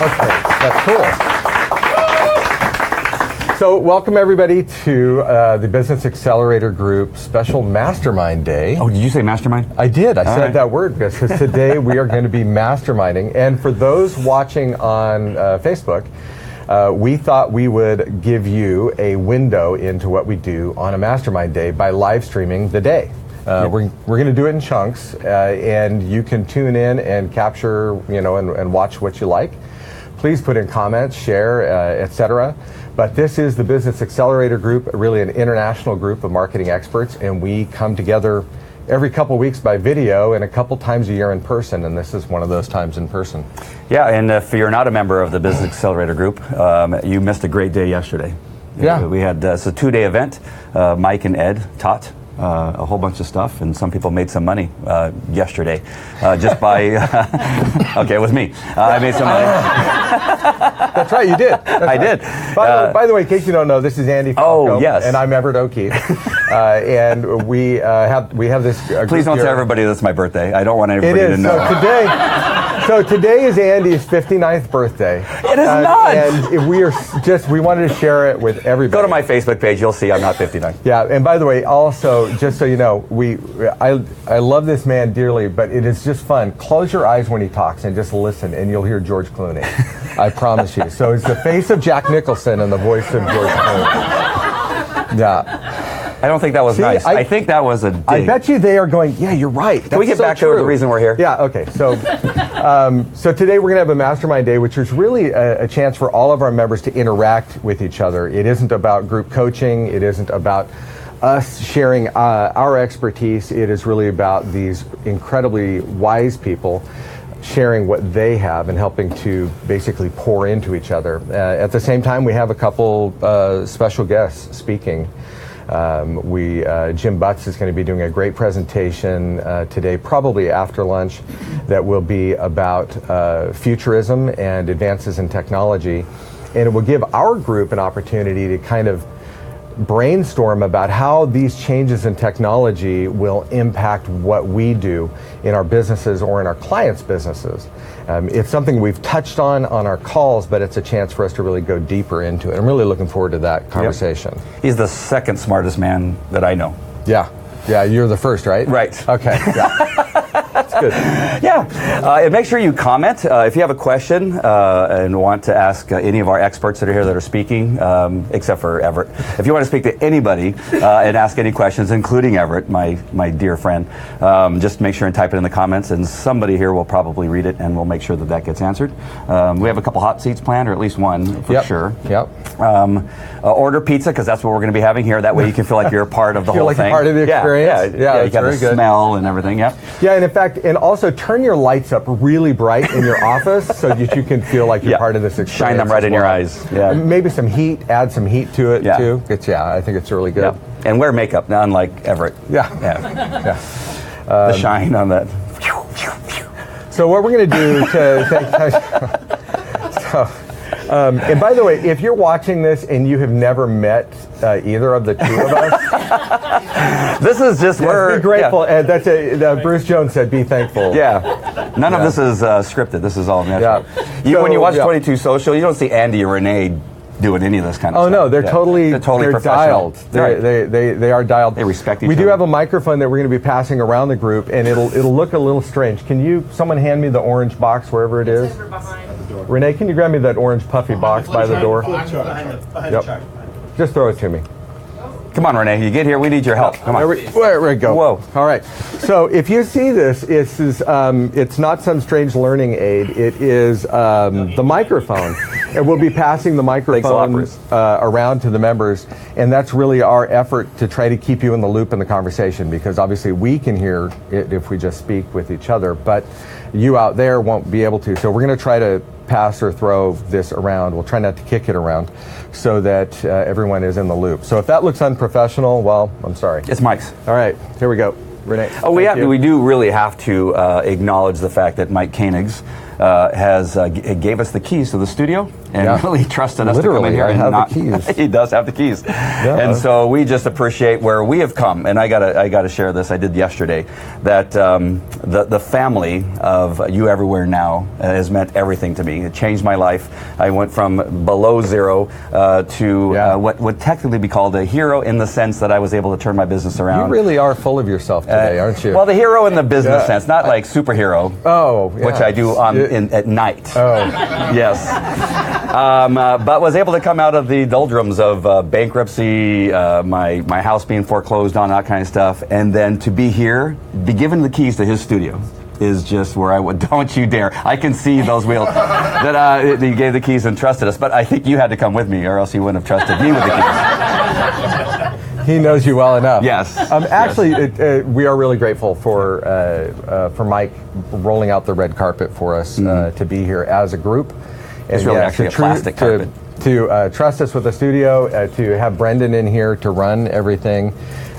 Okay, that's cool. So welcome everybody to the Business Accelerator Group Special Mastermind Day. Oh, did you say mastermind? I did. I said right. that word because today we are going to be masterminding. And for those watching on Facebook, we thought we would give you a window into what we do on a mastermind day by live streaming the day. We're going to do it in chunks, and you can tune in and capture, and watch what you like. Please put in comments, share, etc. But this is the Business Accelerator Group, really an international group of marketing experts, and we come together every couple weeks by video and a couple times a year in person, and this is one of those times in person. Yeah, and if you're not a member of the Business Accelerator Group, you missed a great day yesterday. Yeah. We had, it's a 2-day event. Mike and Ed taught a whole bunch of stuff, and some people made some money yesterday just by, okay, it was me. I made some money. That's right, you did. I did. By the way, in case you don't know, this is Andy Falco, oh, yes. and I'm Everett O'Keefe. And we have this. Please don't tell everybody that's my birthday. I don't want everybody to know. So today is Andy's 59th birthday. It is not. And we wanted to share it with everybody. Go to my Facebook page. You'll see I'm not 59. Yeah, and by the way, also, just so you know, I love this man dearly, but it is just fun. Close your eyes when he talks and just listen, and you'll hear George Clooney. I promise you. So it's the face of Jack Nicholson and the voice of George Clooney. Yeah. I don't think that was nice. I think that was a dig. I bet you they are going, yeah, you're right. Can we get back to the reason we're here? Yeah, okay. So so today we're going to have a mastermind day, which is really a chance for all of our members to interact with each other. It isn't about group coaching. It isn't about us sharing our expertise. It is really about these incredibly wise people sharing what they have and helping to basically pour into each other. At the same time, we have a couple special guests speaking. Jim Butts is going to be doing a great presentation today, probably after lunch, that will be about futurism and advances in technology. And it will give our group an opportunity to kind of brainstorm about how these changes in technology will impact what we do in our businesses or in our clients' businesses. It's something we've touched on our calls, but it's a chance for us to really go deeper into it. I'm really looking forward to that conversation. Yep. He's the second smartest man that I know. Yeah, you're the first, right? Right. Okay, yeah. That's good. Yeah, and make sure you comment if you have a question and want to ask any of our experts that are here that are speaking, except for Everett. If you want to speak to anybody and ask any questions, including Everett, my dear friend, just make sure and type it in the comments, and somebody here will probably read it, and we'll make sure that gets answered. We have a couple hot seats planned, or at least one for sure. Yep. Order pizza, because that's what we're going to be having here. That way you can feel like you're a part of the whole thing. Feel like a part of the experience. Yeah, you got the smell and everything. Yeah. Yeah, and in fact, and also turn your lights up really bright in your office so that you can feel like you're part of this experience. Shine them right in your eyes. Yeah. Maybe some heat, add some heat to it too. I think it's really good. Yeah. And wear makeup, not unlike Everett. Yeah. The shine on that. So what we're going to do and by the way, if you're watching this and you have never met either of the two of us, this is just be grateful. And that's Bruce Jones said, "Be thankful." Yeah, none of this is scripted. This is all natural. Yeah. When you watch 22 Social, you don't see Andy or Renee doing any of this kind of stuff. Oh no, they're totally dialed. They are dialed. They respect each other. We do have a microphone that we're going to be passing around the group, and it'll look a little strange. Can someone hand me the orange box wherever it is? It's over behind. Renee, can you grab me that orange puffy box by the door? Yep. Just throw it to me. Come on, Renee. You get here. We need your help. Come on. There we go. Whoa. All right. So if you see this, it's not some strange learning aid. It is the microphone. And we'll be passing the microphone around to the members. And that's really our effort to try to keep you in the loop in the conversation, because obviously we can hear it if we just speak with each other, but you out there won't be able to. So we're going to try to pass or throw this around. We'll try not to kick it around so that everyone is in the loop. So if that looks unprofessional, well, I'm sorry. It's Mike's. All right, here we go. Renee. We do really have to acknowledge the fact that Mike Koenig's gave us the keys to the studio and really trusted us to come in here. I and have not, the keys. He does have the keys. Yeah. And so we just appreciate where we have come. And I gotta share this. I did yesterday that the family of You Everywhere Now has meant everything to me. It changed my life. I went from below zero to what would technically be called a hero in the sense that I was able to turn my business around. You really are full of yourself today, aren't you? Well, the hero in the business sense, not like superhero. Oh, which I do at night. Oh, yes. But was able to come out of the doldrums of bankruptcy, my house being foreclosed on, that kind of stuff, and then to be here, be given the keys to his studio is just where I would, don't you dare. I can see those wheels that you gave the keys and trusted us, but I think you had to come with me or else you wouldn't have trusted me with the keys. He knows you well enough. Yes. Actually, we are really grateful for Mike rolling out the red carpet for us to be here as a group. It's really actually a plastic carpet. To trust us with the studio, to have Brendan in here to run everything.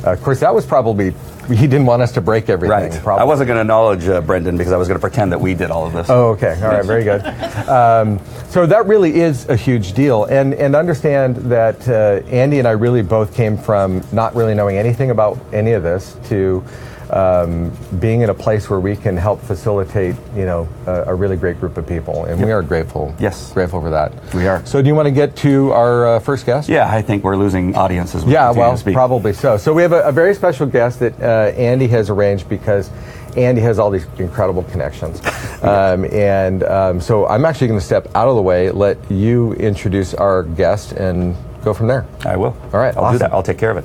Of course, that was probably, he didn't want us to break everything. Right. Probably. I wasn't going to acknowledge Brendan because I was going to pretend that we did all of this. Oh, okay. All right. Very good. So that really is a huge deal. And understand that Andy and I really both came from not really knowing anything about any of this to being in a place where we can help facilitate, a really great group of people. And we are grateful. Yes. Grateful for that. We are. So do you want to get to our first guest? Yeah, I think we're losing audiences. Yeah, well, probably so. So we have a very special guest that Andy has arranged because Andy has all these incredible connections. So I'm actually going to step out of the way, let you introduce our guest, and go from there. I will. All right, I'll do that. I'll take care of it.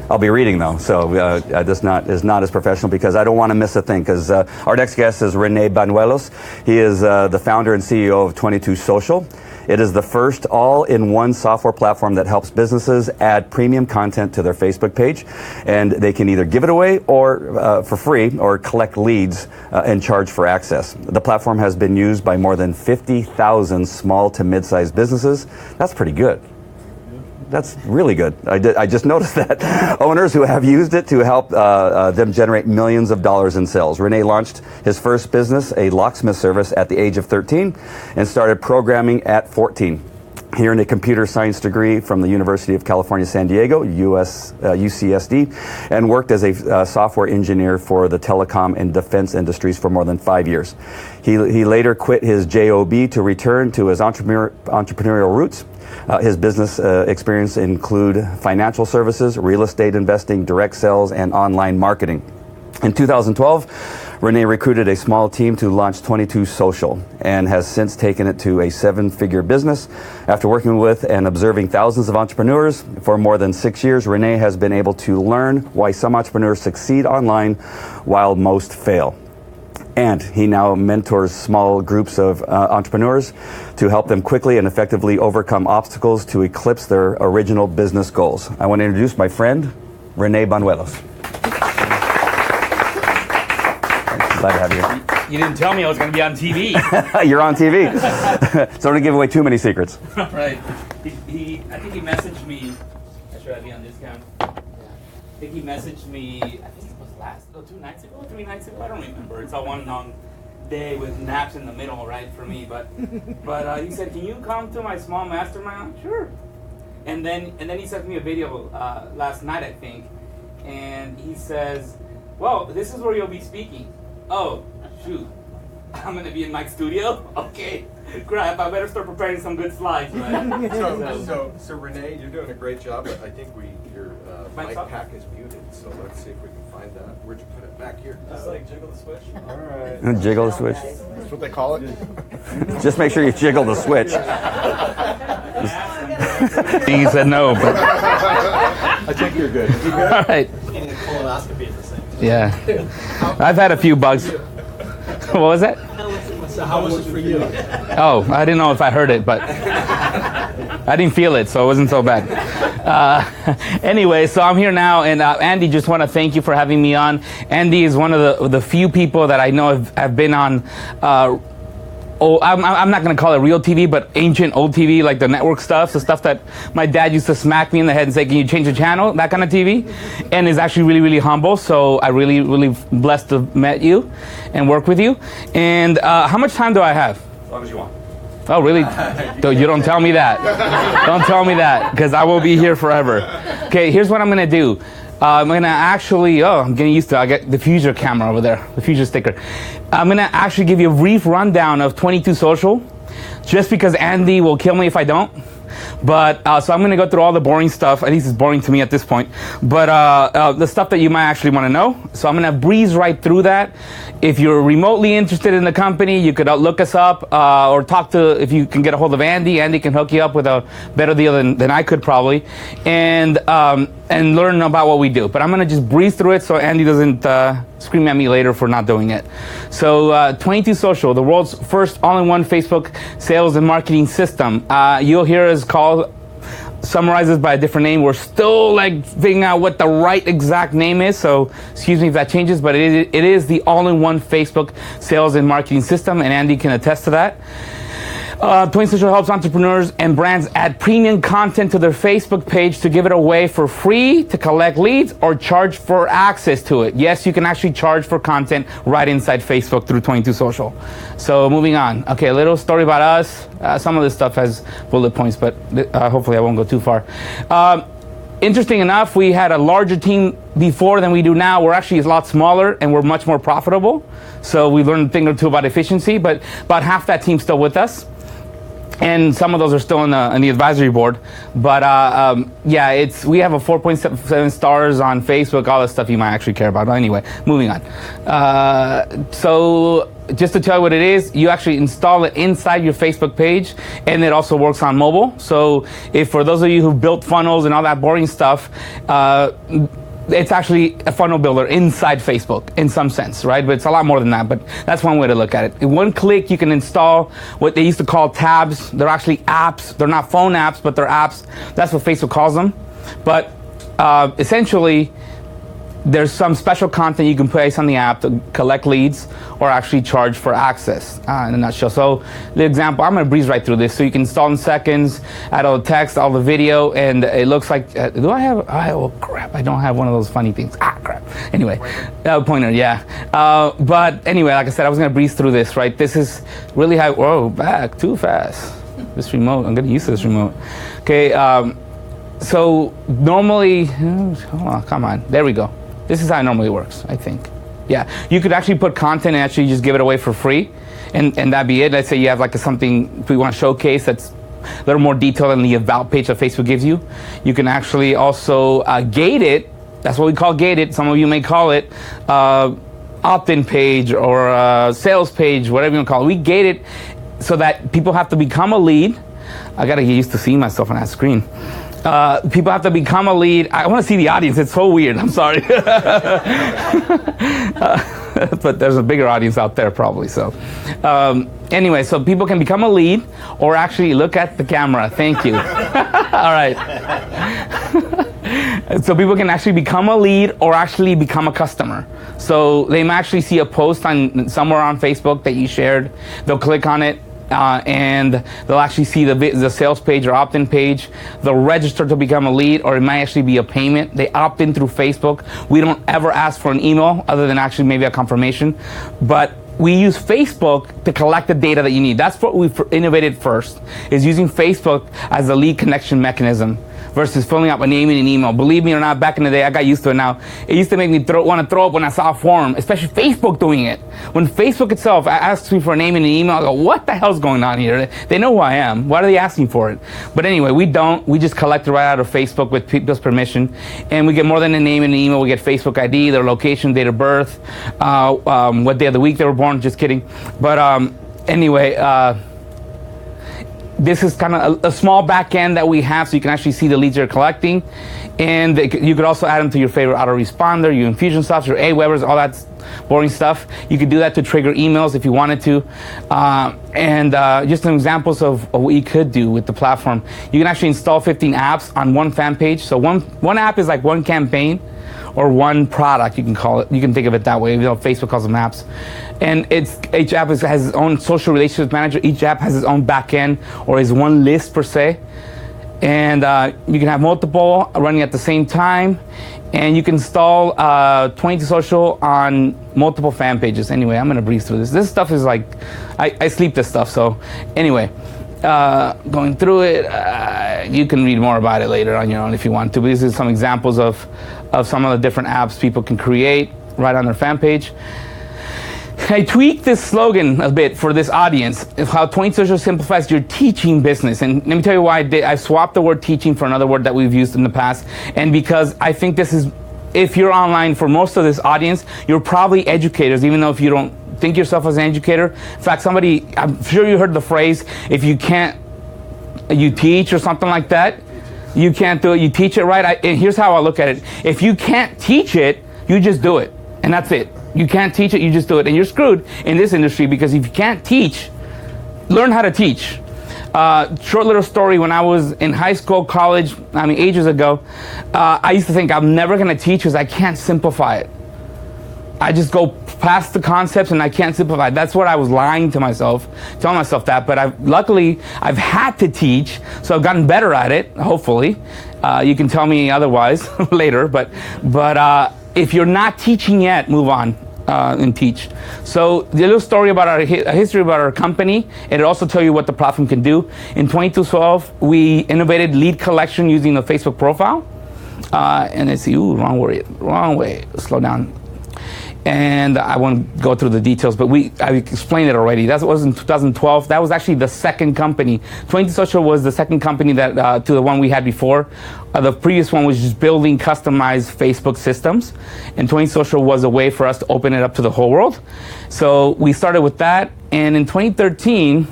I'll be reading though, so this is not as professional because I don't want to miss a thing. Because our next guest is Rene Banuelos. He is the founder and CEO of 22 Social. It is the first all-in-one software platform that helps businesses add premium content to their Facebook page, and they can either give it away or for free, or collect leads and charge for access. The platform has been used by more than 50,000 small to mid-sized businesses. That's pretty good. That's really good. I just noticed that. Owners who have used it to help them generate millions of dollars in sales. Rene launched his first business, a locksmith service, at the age of 13 and started programming at 14. He earned a computer science degree from the University of California, San Diego, UCSD, and worked as a software engineer for the telecom and defense industries for more than 5 years. He later quit his job to return to his entrepreneurial roots. His business experience include financial services, real estate investing, direct sales, and online marketing. In 2012, Rene recruited a small team to launch 22 Social and has since taken it to a 7-figure business. After working with and observing thousands of entrepreneurs for more than 6 years, Rene has been able to learn why some entrepreneurs succeed online while most fail. And he now mentors small groups of entrepreneurs to help them quickly and effectively overcome obstacles to eclipse their original business goals. I want to introduce my friend, Rene Banuelos. Glad to have you. You didn't tell me I was going to be on TV. You're on TV. So don't give away too many secrets. Right. I think he messaged me. Should I be on discount? Yeah. I think he messaged me, I think it was 2 nights ago, 3 nights ago. I don't remember. It's a one long day with naps in the middle, right, for me. But he said, "Can you come to my small mastermind?" Sure. And then he sent me a video last night, I think, and he says, "Well, this is where you'll be speaking." Oh, shoot. I'm going to be in Mike's studio? Okay. Crap, I better start preparing some good slides, right? So Rene, you're doing a great job, but I think your mic pack is muted, so let's see if we can find that. Where'd you put it? Back here. Just like jiggle the switch. All right. Jiggle the switch. That's what they call it? Just make sure you jiggle the switch. He said no, but... I think you're good. You good? All right. Getting a colonoscopy at the same time. Yeah. I've had a few bugs. What was that? So how was it for you? Oh, I didn't know if I heard it, but I didn't feel it, so it wasn't so bad. Anyway, so I'm here now, and Andy, just want to thank you for having me on. Andy is one of the few people that I know have been on I'm not going to call it real TV, but ancient old TV, like the network stuff, the stuff that my dad used to smack me in the head and say, can you change the channel, that kind of TV, and is actually really, really humble. So I really, really blessed to have met you and work with you. And how much time do I have? As long as you want. Oh, really? You don't tell me that. Don't tell me that, because I will be here forever. Okay, here's what I'm going to do. I'm going to actually, I'm getting used to it. I get the Future camera over there, the Future sticker. I'm going to actually give you a brief rundown of 22 Social, just because Andy will kill me if I don't. But, so I'm going to go through all the boring stuff. At least it's boring to me at this point. But the stuff that you might actually want to know. So I'm going to breeze right through that. If you're remotely interested in the company, you could look us up or talk to, if you can get a hold of Andy. Andy can hook you up with a better deal than I could probably. And learn about what we do. But I'm going to just breeze through it so Andy doesn't scream at me later for not doing it. So 22 Social, the world's first all-in-one Facebook sales and marketing system. You'll hear us summarizes by a different name. We're still like figuring out what the right exact name is, so excuse me if that changes, but it is the all-in-one Facebook sales and marketing system, and Andy can attest to that. 20 Social helps entrepreneurs and brands add premium content to their Facebook page to give it away for free, to collect leads, or charge for access to it. Yes, you can actually charge for content right inside Facebook through 22 Social. So moving on. Okay, a little story about us. Some of this stuff has bullet points, but hopefully I won't go too far. Interesting enough, we had a larger team before than we do now. We're actually a lot smaller and we're much more profitable. So we learned a thing or two about efficiency, but about half that team's still with us. And some of those are still in the advisory board. But yeah, we have a 4.7 stars on Facebook, all the stuff you might actually care about. But anyway, moving on. So just to tell you what it is, you actually install it inside your Facebook page, and it also works on mobile. So if for those of you who built funnels and all that boring stuff, it's actually a funnel builder inside Facebook in some sense, right? But it's a lot more than that, but that's one way to look at it. In one click, you can install what they used to call tabs. They're actually apps. They're not phone apps, but they're apps. That's what Facebook calls them. But essentially, there's some special content you can place on the app to collect leads or actually charge for access in a nutshell. So the example, I'm going to breeze right through this. So you can install in seconds, add all the text, all the video, and it looks like, do I have, oh crap, I don't have one of those funny things. Crap. Anyway, pointer, yeah. But anyway, like I said, I was going to breeze through this, right? This is really how, whoa, back too fast. This remote, I'm getting used to this remote. Okay, so normally, hold on, come on, there we go. This is how it normally works, I think. Yeah, you could actually put content and actually just give it away for free, and that'd be it. Let's say you have like something we want to showcase that's a little more detailed than the about page that Facebook gives you. You can actually also gate it. That's what we call gated. Some of you may call it opt-in page or sales page, whatever you want to call it. We gate it so that people have to become a lead. I got to get used to seeing myself on that screen. People have to become a lead. I want to see the audience. It's so weird. I'm sorry. But there's a bigger audience out there probably. So anyway, so people can become a lead or actually look at the camera. Thank you. All right. So people can actually become a lead or actually become a customer. So they might actually see a post on somewhere on Facebook that you shared. They'll click on it. And they'll actually see the sales page or opt-in page. They'll register to become a lead, or it might actually be a payment. They opt in through Facebook. We don't ever ask for an email other than actually maybe a confirmation. But we use Facebook to collect the data that you need. That's what we innovated first, is using Facebook as a lead connection mechanism versus filling out a name and an email. Believe me or not, back in the day, I got used to it now. It used to make me want to throw up when I saw a form, especially Facebook doing it. When Facebook itself asks me for a name and an email, I go, what the hell's going on here? They know who I am. Why are they asking for it? But anyway, we don't. We just collect it right out of Facebook with people's permission. And we get more than a name and an email. We get Facebook ID, their location, date of birth, what day of the week they were born. Just kidding. But anyway, this is kind of a small back end that we have so you can actually see the leads you're collecting. And you could also add them to your favorite autoresponder, your Infusionsoft, your Awebers, all that boring stuff. You could do that to trigger emails if you wanted to. Just some examples of what you could do with the platform. You can actually install 15 apps on one fan page. So one app is like one campaign, or one product, you can call it. You can think of it that way. Facebook calls them apps. And each app has its own social relationship manager. Each app has its own backend or is one list per se. And you can have multiple running at the same time. And you can install 22 Social on multiple fan pages. Anyway, I'm gonna breeze through this. This stuff is like, I sleep this stuff. So anyway, going through it, you can read more about it later on your own if you want to. But these are some examples of some of the different apps people can create right on their fan page. I tweaked this slogan a bit for this audience of how 20 Social simplifies your teaching business. And let me tell you why I did. I swapped the word teaching for another word that we've used in the past. And because I think this is, if you're online, for most of this audience, you're probably educators, even though if you don't think yourself as an educator. In fact, I'm sure you heard the phrase, if you can't, you teach, or something like that. You can't do it, you teach it, right? And here's how I look at it. If you can't teach it, you just do it. And that's it. You can't teach it, you just do it. And you're screwed in this industry, because if you can't teach, learn how to teach. Short little story, when I was in high school, college, ages ago, I used to think I'm never gonna teach because I can't simplify it. I just go past the concepts and I can't simplify it. That's what I was lying to myself, telling myself that. But luckily, I've had to teach, so I've gotten better at it, hopefully. You can tell me otherwise later, but if you're not teaching yet, move on and teach. So the little story about a history about our company, and it also tell you what the platform can do. In 2012, we innovated lead collection using the Facebook profile. And let's see, wrong way, slow down. And I won't go through the details, but I explained it already. That was in 2012. That was actually the second company. 20 Social was the second company that to the one we had before. The previous one was just building customized Facebook systems, and 20 Social was a way for us to open it up to the whole world. So we started with that, and in 2013,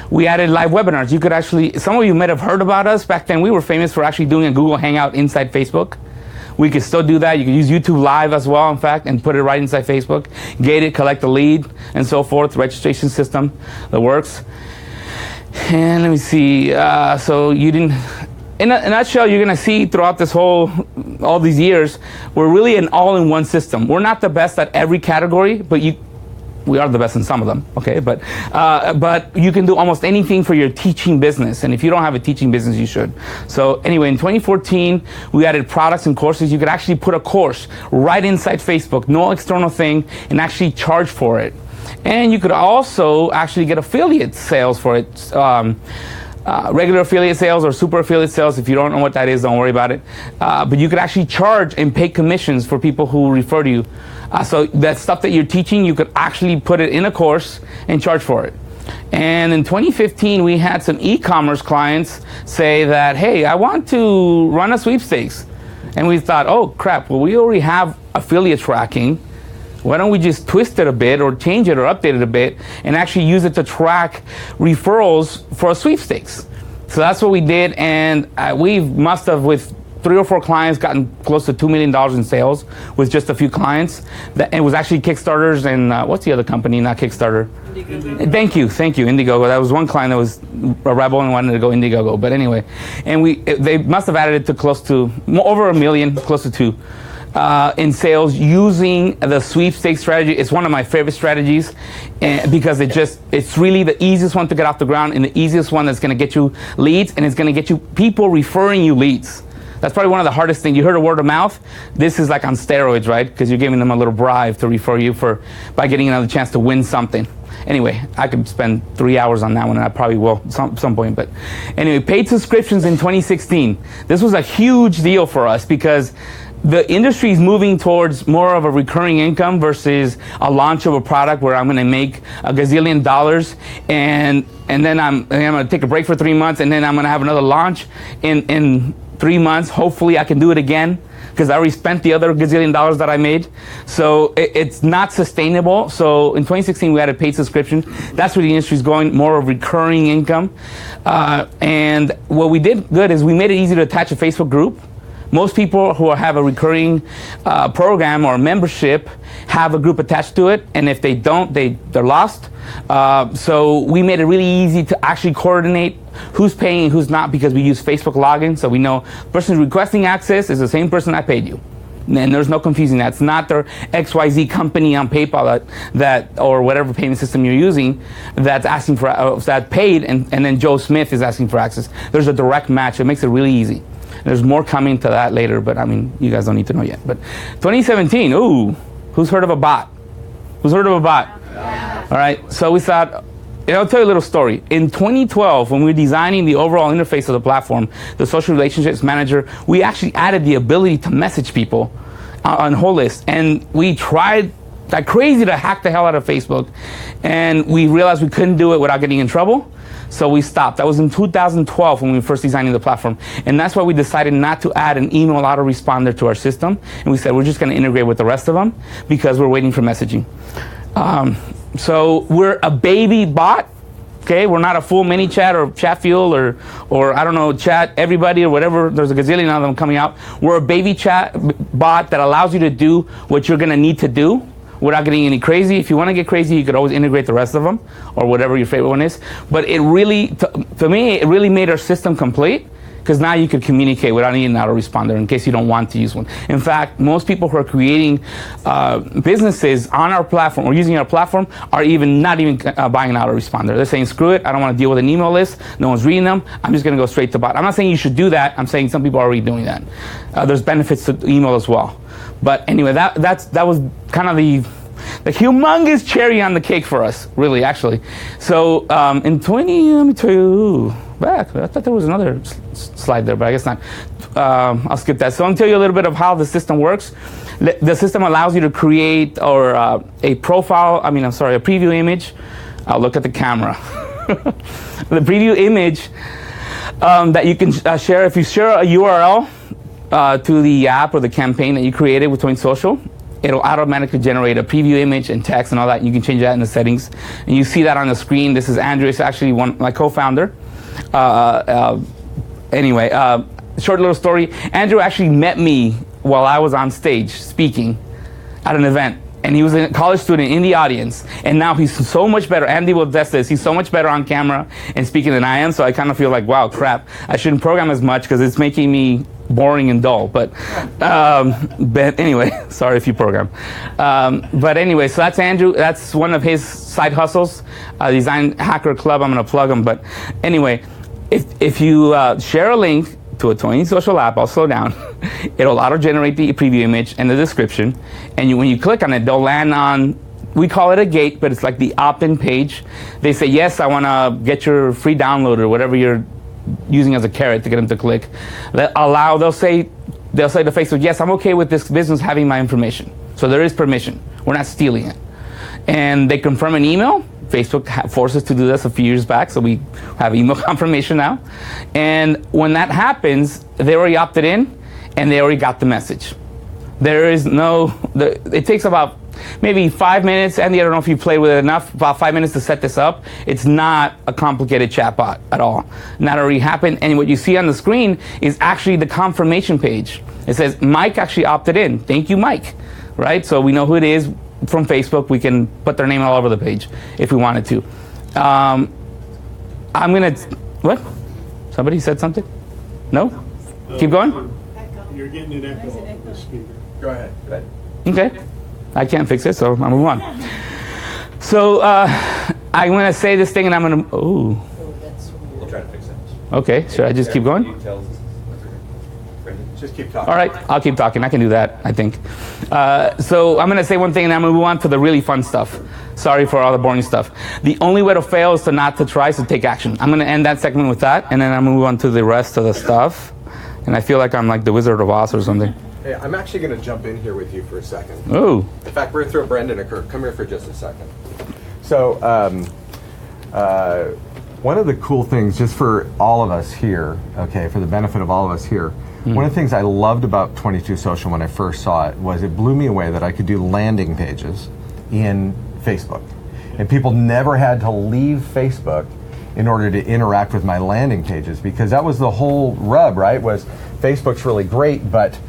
we added live webinars. You could actually, some of you might have heard about us. Back then, we were famous for actually doing a Google Hangout inside Facebook. We could still do that. You could use YouTube Live as well, in fact, and put it right inside Facebook. Gate it, collect the lead, and so forth. Registration system that works. And let me see. So you didn't. In a nutshell, you're gonna see throughout this all these years, we're really an all-in-one system. We're not the best at every category, but we are the best in some of them, okay? But you can do almost anything for your teaching business. And if you don't have a teaching business, you should. So anyway, in 2014, we added products and courses. You could actually put a course right inside Facebook, no external thing, and actually charge for it. And you could also actually get affiliate sales for it. Regular affiliate sales or super affiliate sales. If you don't know what that is, don't worry about it. But you could actually charge and pay commissions for people who refer to you. So that stuff that you're teaching, you could actually put it in a course and charge for it. And in 2015, we had some e-commerce clients say that, hey, I want to run a sweepstakes. And we thought, oh crap, well, we already have affiliate tracking. Why don't we just twist it a bit or change it or update it a bit and actually use it to track referrals for a sweepstakes? So that's what we did, and we must have, with 3 or 4 clients, gotten close to $2 million in sales with just a few clients. It was actually Kickstarters and what's the other company, not Kickstarter? Indiegogo. Thank you, Indiegogo. That was one client that was a rebel and wanted to go Indiegogo. But anyway, and they must have added it to close to, over $1 million, close to 2. In sales using the sweepstakes strategy. It's one of my favorite strategies because it's really the easiest one to get off the ground and the easiest one that's going to get you leads, and it's going to get you people referring you leads. That's probably one of the hardest things. You heard of word of mouth? This is like on steroids, right? Because you're giving them a little bribe to refer you by getting another chance to win something. Anyway, I could spend 3 hours on that one, and I probably will some point. But anyway, paid subscriptions in 2016. This was a huge deal for us because the industry is moving towards more of a recurring income versus a launch of a product where I'm going to make a gazillion dollars and then I'm going to take a break for 3 months and then I'm going to have another launch in 3 months. Hopefully I can do it again because I already spent the other gazillion dollars that I made. So it's not sustainable. So in 2016 we had a paid subscription. That's where the industry is going, more of recurring income. And what we did good is we made it easy to attach a Facebook group. Most people who have a recurring program or membership have a group attached to it, and if they don't, they're lost. So we made it really easy to actually coordinate who's paying and who's not because we use Facebook login, so we know the person requesting access is the same person that paid you. And there's no confusing that. It's not their XYZ company on PayPal that or whatever payment system you're using that's asking for that paid, and then Joe Smith is asking for access. There's a direct match. It makes it really easy. There's more coming to that later, but I mean, you guys don't need to know yet. But 2017, ooh, who's heard of a bot? Who's heard of a bot? Yeah. All right, so we thought, I'll tell you a little story. In 2012, when we were designing the overall interface of the platform, the social relationships manager, we actually added the ability to message people on whole list. And we tried like crazy to hack the hell out of Facebook. And we realized we couldn't do it without getting in trouble. So we stopped. That was in 2012 when we were first designing the platform. And that's why we decided not to add an email autoresponder to our system. And we said, we're just going to integrate with the rest of them because we're waiting for messaging. So we're a baby bot, okay? We're not a full ManyChat or Chatfuel or I don't know, Chat Everybody or whatever. There's a gazillion of them coming out. We're a baby chat bot that allows you to do what you're gonna need to do without getting any crazy. If you wanna get crazy, you could always integrate the rest of them or whatever your favorite one is. But it really, to me, it really made our system complete, because now you could communicate without needing an autoresponder in case you don't want to use one. In fact, most people who are creating businesses on our platform or using our platform are not even buying an autoresponder. They're saying, screw it, I don't want to deal with an email list, no one's reading them, I'm just going to go straight to bot. I'm not saying you should do that, I'm saying some people are already doing that. There's benefits to email as well. But anyway, that was kind of the humongous cherry on the cake for us, really, actually. So in 20, let me tell you, back, I thought there was another slide there, but I guess not. I'll skip that. So I'll tell you a little bit of how the system works. The system allows you to create a preview image. I'll look at the camera. The preview image that you can share, if you share a URL to the app or the campaign that you created with Toin Social, it'll automatically generate a preview image and text and all that. You can change that in the settings. And you see that on the screen. This is Andrew. It's actually my co-founder. Anyway, short little story. Andrew actually met me while I was on stage speaking at an event. And he was a college student in the audience. And now he's so much better. Andy will attest this. He's so much better on camera and speaking than I am. So I kind of feel like, wow, crap. I shouldn't program as much because it's making me boring and dull. But anyway, sorry if you program. But anyway, so that's Andrew. That's one of his side hustles. Design Hacker Club. I'm going to plug him. But anyway, if you share a link to a Toin Social app, I'll slow down. It'll auto-generate the preview image and the description. And when you click on it, they'll land on, we call it a gate, but it's like the opt-in page. They say, yes, I want to get your free download or whatever you're using as a carrot to get them to click. They'll say to Facebook, yes, I'm okay with this business having my information. So there is permission. We're not stealing it. And they confirm an email. Facebook forced us to do this a few years back, so we have email confirmation now. And when that happens, they already opted in, and they already got the message. There is it takes about maybe 5 minutes. Andy, I don't know if you played with it enough, about 5 minutes to set this up. It's not a complicated chatbot at all. And that already happened, and what you see on the screen is actually the confirmation page. It says, Mike actually opted in. Thank you, Mike. Right? So we know who it is. From Facebook, we can put their name all over the page if we wanted to. What? Somebody said something? No? Keep going? You're getting an echo off the speaker. Go ahead. Okay. I can't fix it, so I'll move on. So I'm going to say this thing and I'm going to... Ooh. We'll try to fix it. Okay, should I just keep going? Just keep talking. All right, I'll keep talking. I can do that, I think. So I'm going to say one thing and I'm going to move on to the really fun stuff. Sorry for all the boring stuff. The only way to fail is to not to try, so take action. I'm going to end that segment with that, and then I'm going to move on to the rest of the stuff. And I feel like I'm like the Wizard of Oz or something. Hey, I'm actually going to jump in here with you for a second. Oh. In fact, we're going to throw Brendan a curve. Come here for just a second. So one of the cool things, just for all of us here, okay, for the benefit of all of us here, one of the things I loved about 22 Social when I first saw it was it blew me away that I could do landing pages in Facebook. And people never had to leave Facebook in order to interact with my landing pages, because that was the whole rub, right? Was Facebook's really great, but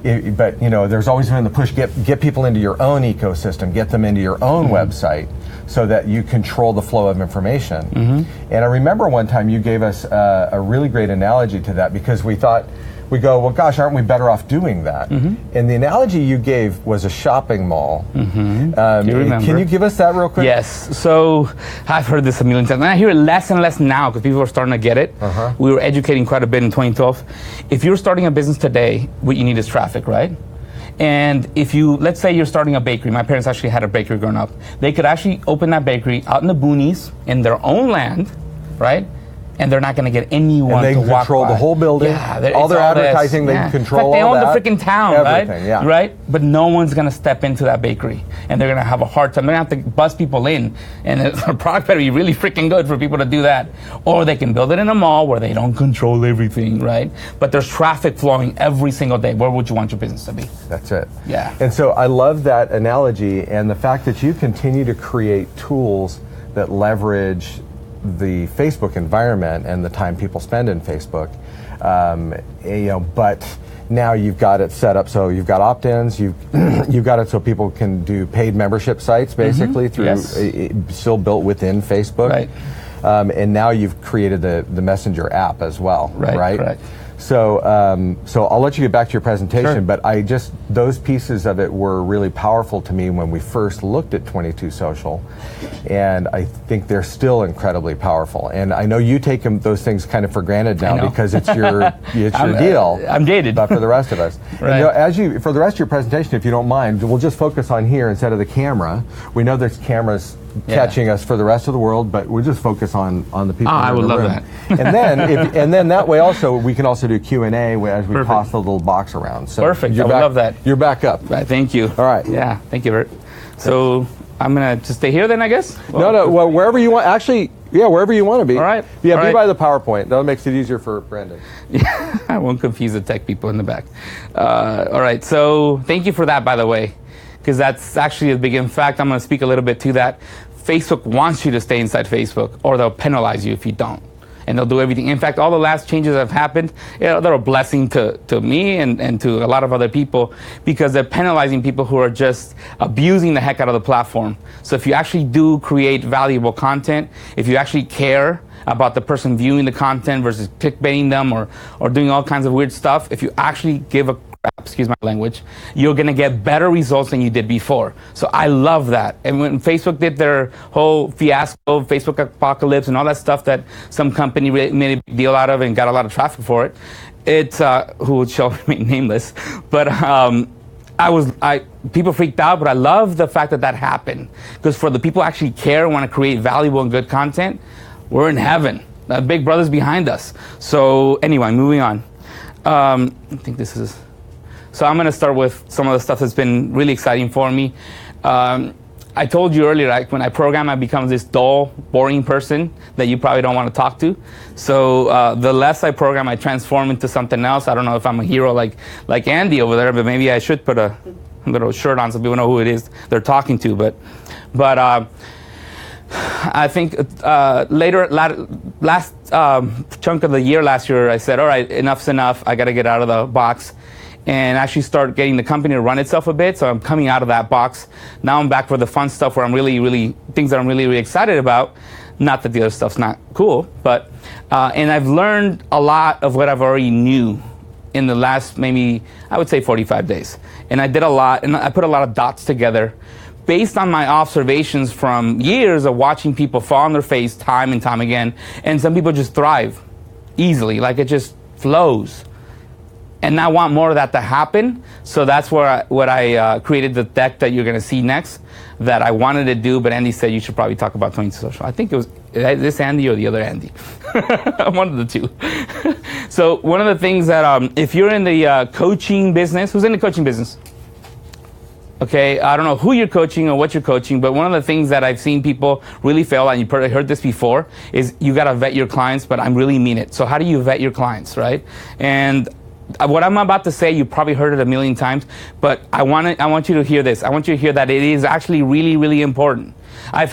you know, there's always been the push, get people into your own ecosystem, get them into your own website, so that you control the flow of information. And I remember one time you gave us a really great analogy to that, because we thought, we go, well, gosh, aren't we better off doing that? And the analogy you gave was a shopping mall. Do you remember? Can you give us that real quick? Yes. So I've heard this a million times, and I hear it less and less now because people are starting to get it. We were educating quite a bit in 2012. If you're starting a business today, what you need is traffic, right? And if you, let's say you're starting a bakery. My parents actually had a bakery growing up. They could actually open that bakery out in the boonies in their own land, right? And they're not going to get anyone and they to walk control by. the whole building. Yeah, all their all this. advertising, they Yeah. control In fact, all they that. own the freaking town, Everything, right? yeah. Right? But no one's going to step into that bakery, and they're going to have a hard time. They're going to have to buzz people in, and the product better be really freaking good for people to do that. Or they can build it in a mall where they don't control everything, right? But there's traffic flowing every single day. Where would you want your business to be? That's it. Yeah. And so I love that analogy and the fact that you continue to create tools that leverage the Facebook environment and the time people spend in Facebook. But now you've got it set up so you've got opt-ins, you've got it so people can do paid membership sites basically through still built within Facebook. Right. And now you've created the Messenger app as well, right? Correct. So I'll let you get back to your presentation, but those pieces of it were really powerful to me when we first looked at 22 Social, and I think they're still incredibly powerful. And I know you take those things kind of for granted now because it's your deal. I'm jaded. But for the rest of us, and, for the rest of your presentation, if you don't mind, we'll just focus on here instead of the camera. We know there's cameras catching us for the rest of the world, but we'll just focus on the people. I would love room. that. and then that way also we can also do Q&A as we toss the little box around. So Perfect. I would love that. You're back up. Right, thank you. All right. Yeah, thank you, Bert. So I'm gonna just stay here then, I guess. No. Well, wherever you want. Actually, wherever you want to be. All right. Yeah, All be right. by the PowerPoint. That makes it easier for Brandon. I won't confuse the tech people in the back. All right. So thank you for that, by the way, because that's actually a big. In fact, I'm going to speak a little bit to that. Facebook wants you to stay inside Facebook, or they'll penalize you if you don't. And they'll do everything. In fact, all the last changes that have happened, they're a blessing to me and to a lot of other people, because they're penalizing people who are just abusing the heck out of the platform. So if you actually do create valuable content, if you actually care about the person viewing the content versus clickbaiting them or doing all kinds of weird stuff, if you actually give a excuse my language, you're going to get better results than you did before. So I love that. And when Facebook did their whole fiasco, Facebook apocalypse and all that stuff that some company made a big deal out of and got a lot of traffic for it, who shall remain nameless, but people freaked out, but I love the fact that happened, because for the people who actually care and want to create valuable and good content, we're in heaven. The Big Brother's behind us. So anyway, moving on. I think this is... So I'm going to start with some of the stuff that's been really exciting for me. I told you earlier, like, when I program, I become this dull, boring person that you probably don't want to talk to. So the less I program, I transform into something else. I don't know if I'm a hero like Andy over there, but maybe I should put a little shirt on so people know who it is they're talking to. But I think last chunk of the year last year, I said, all right, enough's enough. I got to get out of the box and actually start getting the company to run itself a bit. So I'm coming out of that box. Now I'm back for the fun stuff where I'm really things that I'm really excited about. Not that the other stuff's not cool, but and I've learned a lot of what I've already knew in the last, maybe I would say 45 days. And I did a lot, and I put a lot of dots together based on my observations from years of watching people fall on their face time and time again. And some people just thrive easily, like it just flows. And I want more of that to happen. So that's where I created the deck that you're going to see next that I wanted to do, but Andy said you should probably talk about 22 Social. I think it was this Andy or the other Andy. One of the two. So one of the things that if you're in the coaching business, who's in the coaching business? Okay, I don't know who you're coaching or what you're coaching, but one of the things that I've seen people really fail at, and you've probably heard this before, is you got to vet your clients, but I really mean it. So how do you vet your clients, right? And what I'm about to say, you probably heard it a million times, but I want you to hear this. I want you to hear that it is actually really important. I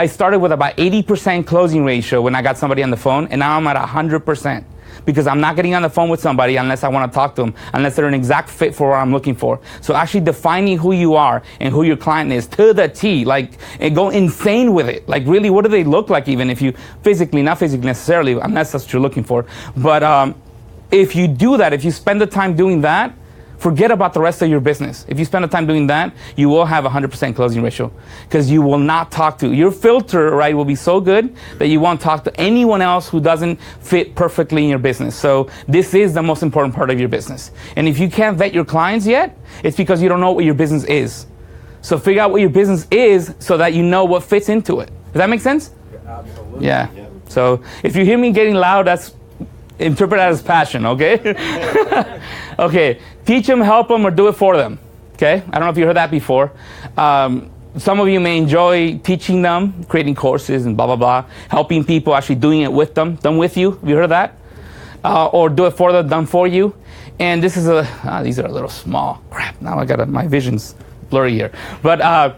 started with about 80% closing ratio when I got somebody on the phone, and now I'm at 100%. Because I'm not getting on the phone with somebody unless I want to talk to them, unless they're an exact fit for what I'm looking for. So actually defining who you are and who your client is to the T, like, and go insane with it. Like, really, what do they look like, even if you not physically necessarily, unless that's what you're looking for. But if you do that, if you spend the time doing that, forget about the rest of your business. If you spend the time doing that, you will have 100% closing ratio, because you will not talk to, your filter, right, will be so good that you won't talk to anyone else who doesn't fit perfectly in your business. So this is the most important part of your business. And if you can't vet your clients yet, it's because you don't know what your business is. So figure out what your business is so that you know what fits into it. Does that make sense? Absolutely. Yeah. So if you hear me getting loud, that's interpret that as passion, okay? Okay, teach them, help them, or do it for them, okay? I don't know if you heard that before. Some of you may enjoy teaching them, creating courses and blah, blah, blah, helping people, actually doing it with them, done with you. Have you heard of that? Or do it for them, done for you. And this is these are a little small. Crap, now I got my vision's blurry here. But I'm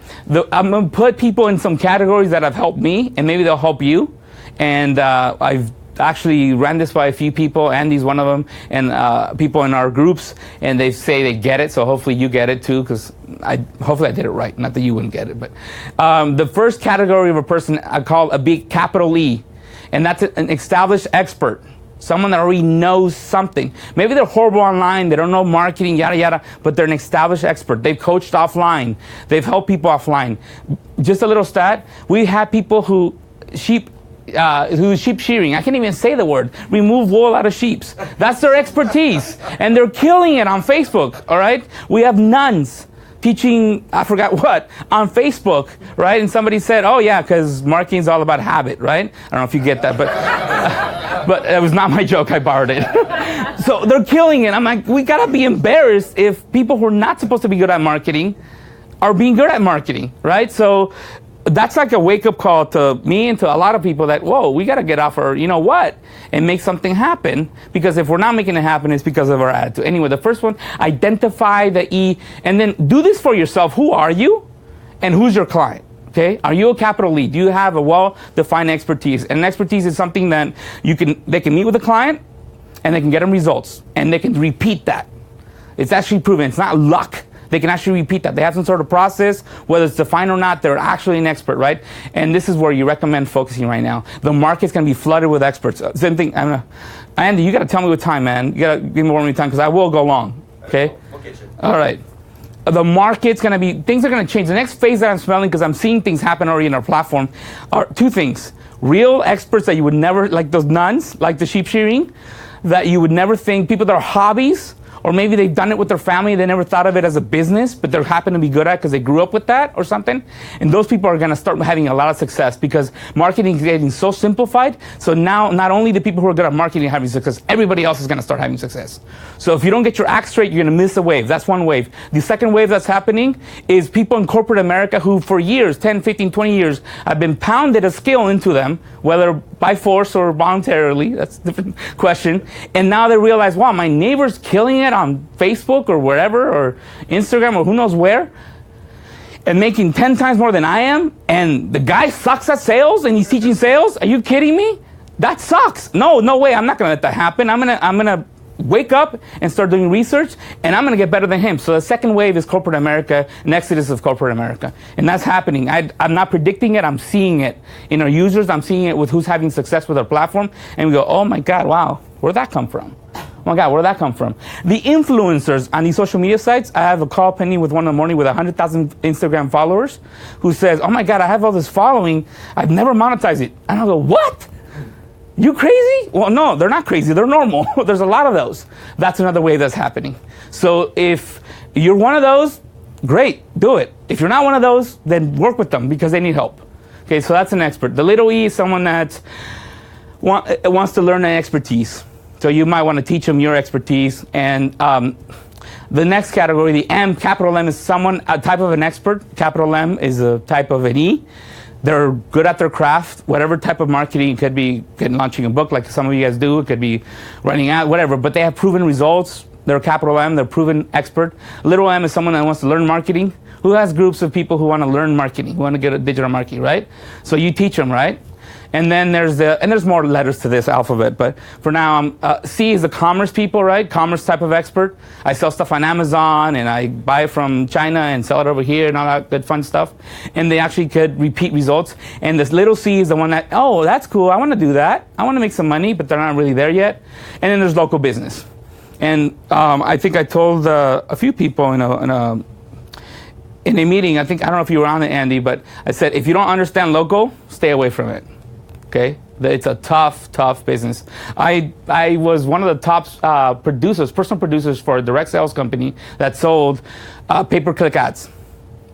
gonna put people in some categories that have helped me, and maybe they'll help you. And I've actually ran this by a few people. Andy's one of them, and people in our groups, and they say they get it. So hopefully you get it too, because hopefully I did it right. Not that you wouldn't get it, but the first category of a person I call a big capital E, and that's an established expert. Someone that already knows something. Maybe they're horrible online, they don't know marketing, yada, yada, but they're an established expert. They've coached offline. They've helped people offline. Just a little stat, we have people who sheep shearing, I can't even say the word, remove wool out of sheeps. That's their expertise. And they're killing it on Facebook, all right? We have nuns teaching, I forgot what, on Facebook, right? And somebody said, oh yeah, because marketing is all about habit, right? I don't know if you get that, but it was not my joke, I borrowed it. So they're killing it. I'm like, we gotta be embarrassed if people who are not supposed to be good at marketing are being good at marketing, right? So that's like a wake-up call to me and to a lot of people that, whoa, we got to get off our, you know what, and make something happen, because if we're not making it happen, it's because of our attitude. Anyway, the first one, identify the E, and then do this for yourself. Who are you, and who's your client? Okay, are you a capital lead? Do you have a well-defined expertise? And expertise is something that they can meet with a client, and they can get them results, and they can repeat that. It's actually proven. It's not luck. They can actually repeat that. They have some sort of process, whether it's defined or not, they're actually an expert, right? And this is where you recommend focusing right now. The market's gonna be flooded with experts. Same thing, Andy, you gotta tell me what time, man. You gotta give me more time, because I will go long, okay? We'll get you. All right. The market's gonna be, things are gonna change. The next phase that I'm smelling, because I'm seeing things happen already in our platform, are two things. Real experts that you would never, like those nuns, like the sheep shearing, that you would never think, people that are hobbies, or maybe they've done it with their family, they never thought of it as a business, but they happen to be good at it because they grew up with that or something. And those people are gonna start having a lot of success, because marketing is getting so simplified. So now, not only the people who are good at marketing are having success, everybody else is gonna start having success. So if you don't get your act straight, you're gonna miss a wave. That's one wave. The second wave that's happening is people in corporate America who for years, 10, 15, 20 years, have been pounded a skill into them, whether by force or voluntarily, that's a different question. And now they realize, wow, my neighbor's killing it on Facebook or wherever, or Instagram, or who knows where, and making 10 times more than I am, and the guy sucks at sales and he's teaching sales. Are you kidding me? That sucks. No way, I'm not gonna let that happen. I'm gonna wake up and start doing research, and I'm gonna get better than him. So the second wave is corporate America, an exodus of corporate America. And that's happening. I'm not predicting it, I'm seeing it in our users, I'm seeing it with who's having success with our platform, and we go, oh my God, wow, where'd that come from? Oh my God, where did that come from? The influencers on these social media sites, I have a call pending with one in the morning with 100,000 Instagram followers who says, oh my God, I have all this following, I've never monetized it. And I go, what? You crazy? Well, no, they're not crazy, they're normal. There's a lot of those. That's another way that's happening. So if you're one of those, great, do it. If you're not one of those, then work with them, because they need help. Okay, so that's an expert. The little E is someone that wants to learn an expertise. So you might want to teach them your expertise. And the next category, the M, capital M, is someone, a type of an expert. Capital M is a type of an E. They're good at their craft, whatever type of marketing. It could be launching a book like some of you guys do. It could be running out, whatever. But they have proven results. They're capital M, they're proven expert. Little M is someone that wants to learn marketing. Who has groups of people who want to learn marketing, who want to get a digital marketing, right? So you teach them, right? And then there's more letters to this alphabet, but for now, C is the commerce people, right? Commerce type of expert. I sell stuff on Amazon, and I buy it from China and sell it over here and all that good fun stuff. And they actually could repeat results. And this little C is the one that, oh, that's cool. I want to do that. I want to make some money, but they're not really there yet. And then there's local business. And I think I told a few people in a meeting, I don't know if you were on it, Andy, but I said, if you don't understand local, stay away from it. Okay, it's a tough business. I was one of the top personal producers for a direct sales company that sold pay-per-click ads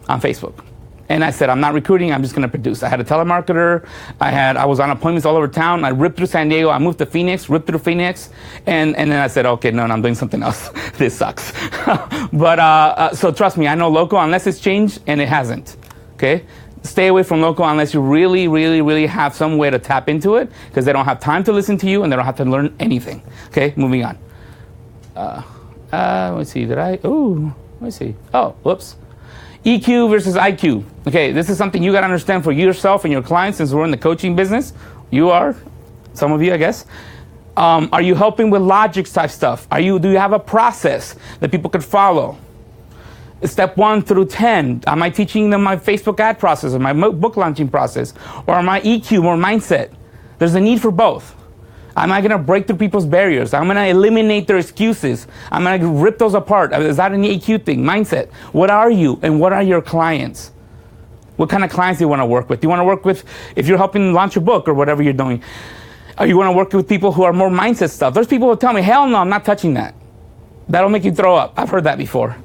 on Facebook. And I said, I'm not recruiting, I'm just going to produce. I had a telemarketer. I was on appointments all over town. I ripped through San Diego. I moved to Phoenix, ripped through Phoenix. And then I said, okay, no, I'm doing something else. This sucks. But so trust me, I know local unless it's changed, and it hasn't. Okay? Stay away from local unless you really have some way to tap into it, because they don't have time to listen to you and they don't have to learn anything. Okay, moving on. Let's see, let's see. Oh, whoops. EQ versus IQ. Okay, this is something you got to understand for yourself and your clients, since we're in the coaching business. You are, some of you, I guess. Are you helping with logic type stuff? Do you have a process that people could follow? Step 1 through 10. Am I teaching them my Facebook ad process or my book launching process, or my EQ or mindset? There's a need for both. Am I going to break through people's barriers? I'm going to eliminate their excuses. I'm going to rip those apart. Is that an EQ thing? Mindset. What are you and what are your clients? What kind of clients do you want to work with? Do you want to work with, if you're helping launch a book or whatever you're doing, or you want to work with people who are more mindset stuff? There's people who tell me, hell no, I'm not touching that. That'll make you throw up. I've heard that before.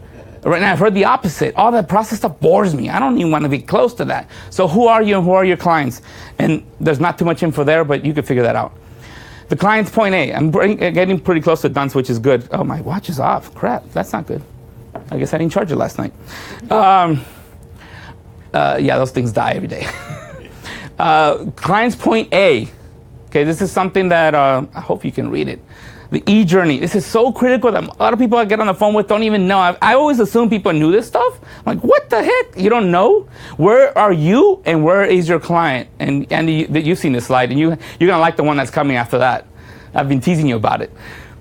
Right now, I've heard the opposite. All that process stuff bores me. I don't even want to be close to that. So who are you and who are your clients? And there's not too much info there, but you can figure that out. The client's point A. I'm getting pretty close to done, which is good. Oh, my watch is off. Crap, that's not good. I guess I didn't charge it last night. Yeah, those things die every day. Client's point A. Okay, this is something that I hope you can read it. The e-journey. This is so critical that a lot of people I get on the phone with don't even know. I always assume people knew this stuff. I'm like, what the heck? You don't know? Where are you and where is your client? And you've seen this slide, and you're going to like the one that's coming after that. I've been teasing you about it.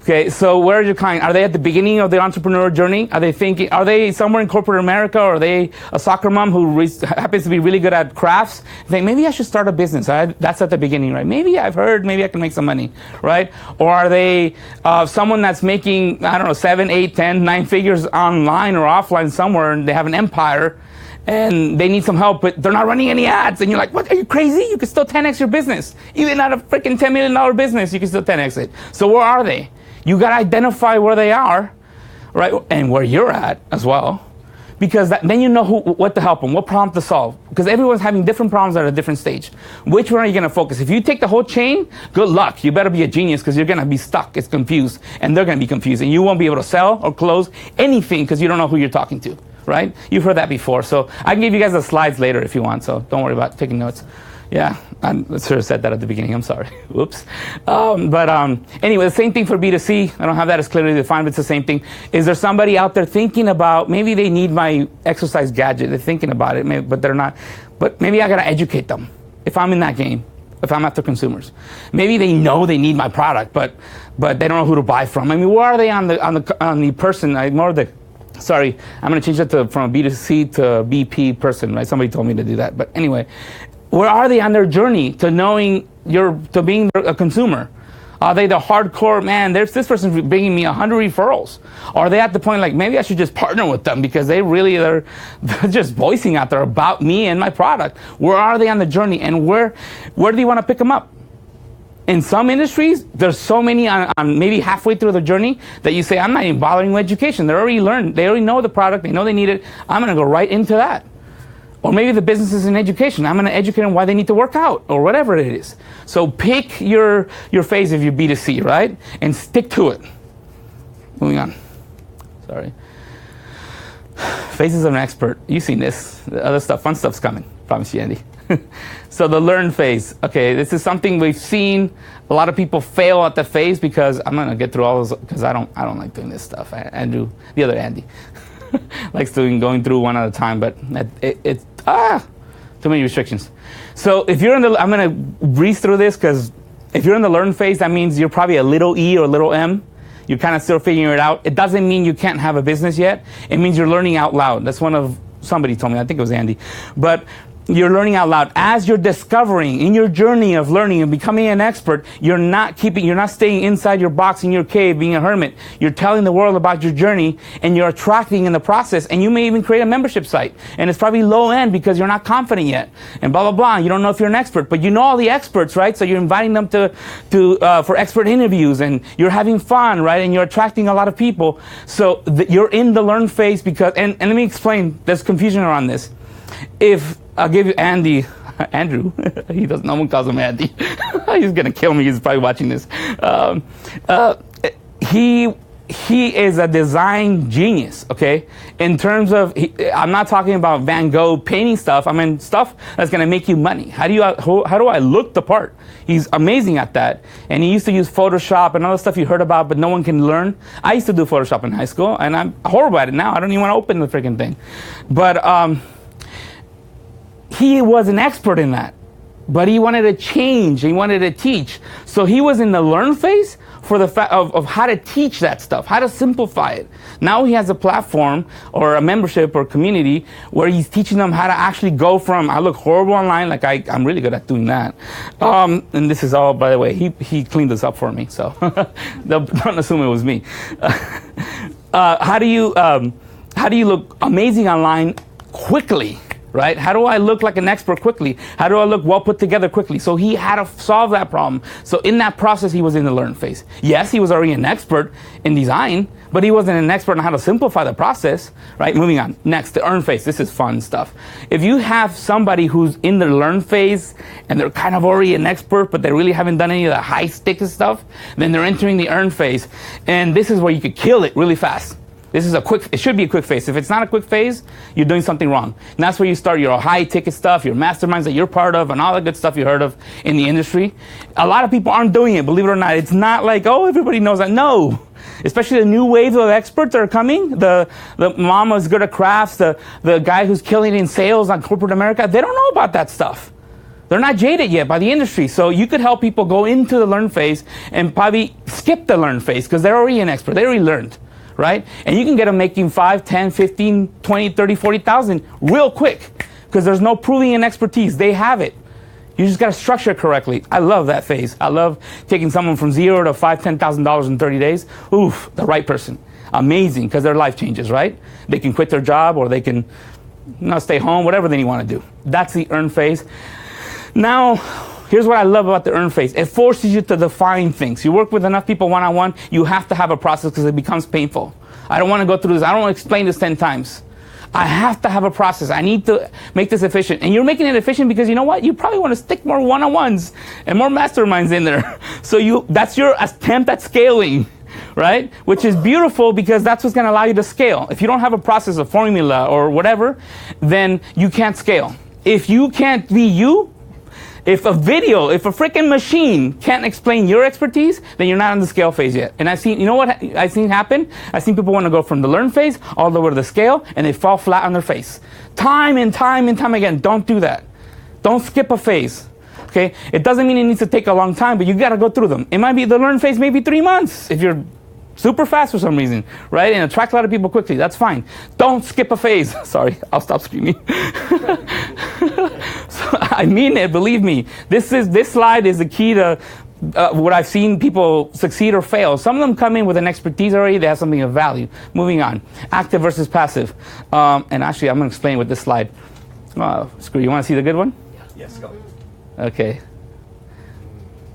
Okay, so where is your client? Are they at the beginning of the entrepreneur journey? Are they somewhere in corporate America, or are they a soccer mom who happens to be really good at crafts? Think, maybe I should start a business. That's at the beginning, right? Maybe I've heard, maybe I can make some money, right? Or are they someone that's making, 7, 8, 10, 9 figures online or offline somewhere, and they have an empire, and they need some help, but they're not running any ads. And you're like, what, are you crazy? You can still 10x your business. Even at a freaking $10 million business, you can still 10x it. So where are they? You got to identify where they are, right? And where you're at as well. Because then you know what to help them, what problem to solve. Because everyone's having different problems at a different stage. Which one are you going to focus? If you take the whole chain, good luck. You better be a genius, because you're going to be stuck. It's confused. And they're going to be confused. And you won't be able to sell or close anything because you don't know who you're talking to, right? You've heard that before. So I can give you guys the slides later if you want. So don't worry about taking notes. Yeah, I should have said that at the beginning. I'm sorry. Whoops. Anyway, the same thing for B2C. I don't have that as clearly defined, but it's the same thing. Is there somebody out there thinking about, maybe they need my exercise gadget. They're thinking about it, but they're not. But maybe I got to educate them if I'm in that game, if I'm after consumers. Maybe they know they need my product, but they don't know who to buy from. I mean, where are they on the person? I'm going to change that from a B2C to BP person, right? Somebody told me to do that. But anyway, where are they on their journey to knowing to being a consumer? Are they the hardcore, man, this person's bringing me 100 referrals? Or are they at the point like, maybe I should just partner with them because they're just voicing out there about me and my product? Where are they on the journey, and where do you want to pick them up? In some industries, there's so many on maybe halfway through the journey that you say, I'm not even bothering with education. They already learned, they already know the product, they know they need it. I'm going to go right into that. Or maybe the business is in education. I'm going to educate them why they need to work out, or whatever it is. So pick your phase if you're B2C, right? And stick to it. Moving on. Sorry. Phases of an expert. You've seen this. The other stuff, fun stuff's coming. Promise you, Andy. So the learn phase. Okay, this is something we've seen. A lot of people fail at the phase because I'm going to get through all those because I don't like doing this stuff. Andrew, the other Andy, likes going through one at a time, but Too many restrictions. So if you're in the, I'm going to breeze through this because if you're in the learn phase, that means you're probably a little E or a little M. You're kind of still figuring it out. It doesn't mean you can't have a business yet. It means you're learning out loud. That's one of, somebody told me, I think it was Andy. But you're learning out loud. As you're discovering in your journey of learning and becoming an expert, you're not staying inside your box in your cave being a hermit. You're telling the world about your journey and you're attracting in the process, and you may even create a membership site. And it's probably low end because you're not confident yet. And blah, blah, blah. You don't know if you're an expert, but you know all the experts, right? So you're inviting them for expert interviews and you're having fun, right? And you're attracting a lot of people. So you're in the learn phase because, and let me explain, there's confusion around this. If I'll give you Andrew. No one calls him Andy. He's gonna kill me. He's probably watching this. He is a design genius. Okay, in terms of, I'm not talking about Van Gogh painting stuff. I mean stuff that's gonna make you money. How do I look the part? He's amazing at that. And he used to use Photoshop and all the stuff you heard about, but no one can learn. I used to do Photoshop in high school, and I'm horrible at it now. I don't even want to open the freaking thing. But he was an expert in that, but he wanted to change. He wanted to teach. So he was in the learn phase for the fact of how to teach that stuff, how to simplify it. Now he has a platform or a membership or community where he's teaching them how to actually go from, I look horrible online, like I'm really good at doing that. And this is all, by the way, he cleaned this up for me, so don't assume it was me. How do you look amazing online quickly? Right? How do I look like an expert quickly? How do I look well put together quickly? So he had to solve that problem. So in that process, he was in the learn phase. Yes, he was already an expert in design, but he wasn't an expert on how to simplify the process, right? Moving on. Next, the earn phase. This is fun stuff. If you have somebody who's in the learn phase and they're kind of already an expert, but they really haven't done any of the high stakes stuff, then they're entering the earn phase. And this is where you could kill it really fast. This is it should be a quick phase. If it's not a quick phase, you're doing something wrong. And that's where you start your high ticket stuff, your masterminds that you're part of, and all the good stuff you heard of in the industry. A lot of people aren't doing it, believe it or not. It's not like, oh, everybody knows that. No. Especially the new wave of experts that are coming. The mom who's good at crafts, the guy who's killing in sales on corporate America, they don't know about that stuff. They're not jaded yet by the industry. So you could help people go into the learn phase and probably skip the learn phase because they're already an expert. They already learned. Right? And you can get them making 5, 10, 15, 20, 30, 40,000 real quick because there's no proving an expertise. They have it. You just got to structure it correctly. I love that phase. I love taking someone from $0 to $5,000, $10,000 in 30 days. Oof, the right person. Amazing because their life changes, right? They can quit their job or they can stay home, whatever they want to do. That's the earn phase. Now, here's what I love about the earn phase. It forces you to define things. You work with enough people one-on-one, you have to have a process because it becomes painful. I don't want to go through this. I don't want to explain this 10 times. I have to have a process. I need to make this efficient. And you're making it efficient because you know what? You probably want to stick more one-on-ones and more masterminds in there. So that's your attempt at scaling, right? Which is beautiful because that's what's going to allow you to scale. If you don't have a process, a formula, or whatever, then you can't scale. If you can't be you, if a freaking machine can't explain your expertise, then you're not in the scale phase yet. And you know what I've seen happen? I've seen people want to go from the learn phase all the way to the scale, and they fall flat on their face. Time and time and time again. Don't do that. Don't skip a phase. Okay? It doesn't mean it needs to take a long time, but you got to go through them. It might be the learn phase, maybe 3 months if you're super fast for some reason, right? And attract a lot of people quickly. That's fine. Don't skip a phase. Sorry, I'll stop screaming. So, I mean it, believe me. This slide is the key to what I've seen people succeed or fail. Some of them come in with an expertise already. They have something of value. Moving on. Active versus passive. And actually, I'm going to explain with this slide. Screw, you want to see the good one? Yes, go. Okay.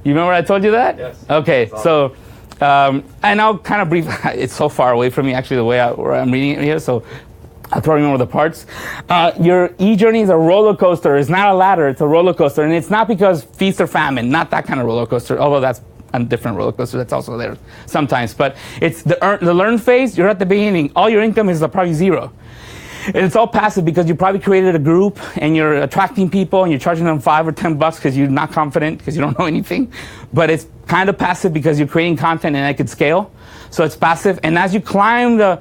You remember I told you that? Yes. Okay, so... and I'll kind of brief, it's so far away from me actually the way where I'm reading it here, so I'll try to remember the parts. Your e-journey is a roller coaster. It's not a ladder, it's a roller coaster. And it's not because feast or famine, not that kind of roller coaster, although that's a different roller coaster that's also there sometimes. But it's the learn phase, you're at the beginning. All your income is probably zero. And it's all passive because you probably created a group and you're attracting people and you're charging them $5 or $10 because you're not confident because you don't know anything. But it's kind of passive because you're creating content and it could scale. So it's passive. And as you climb, the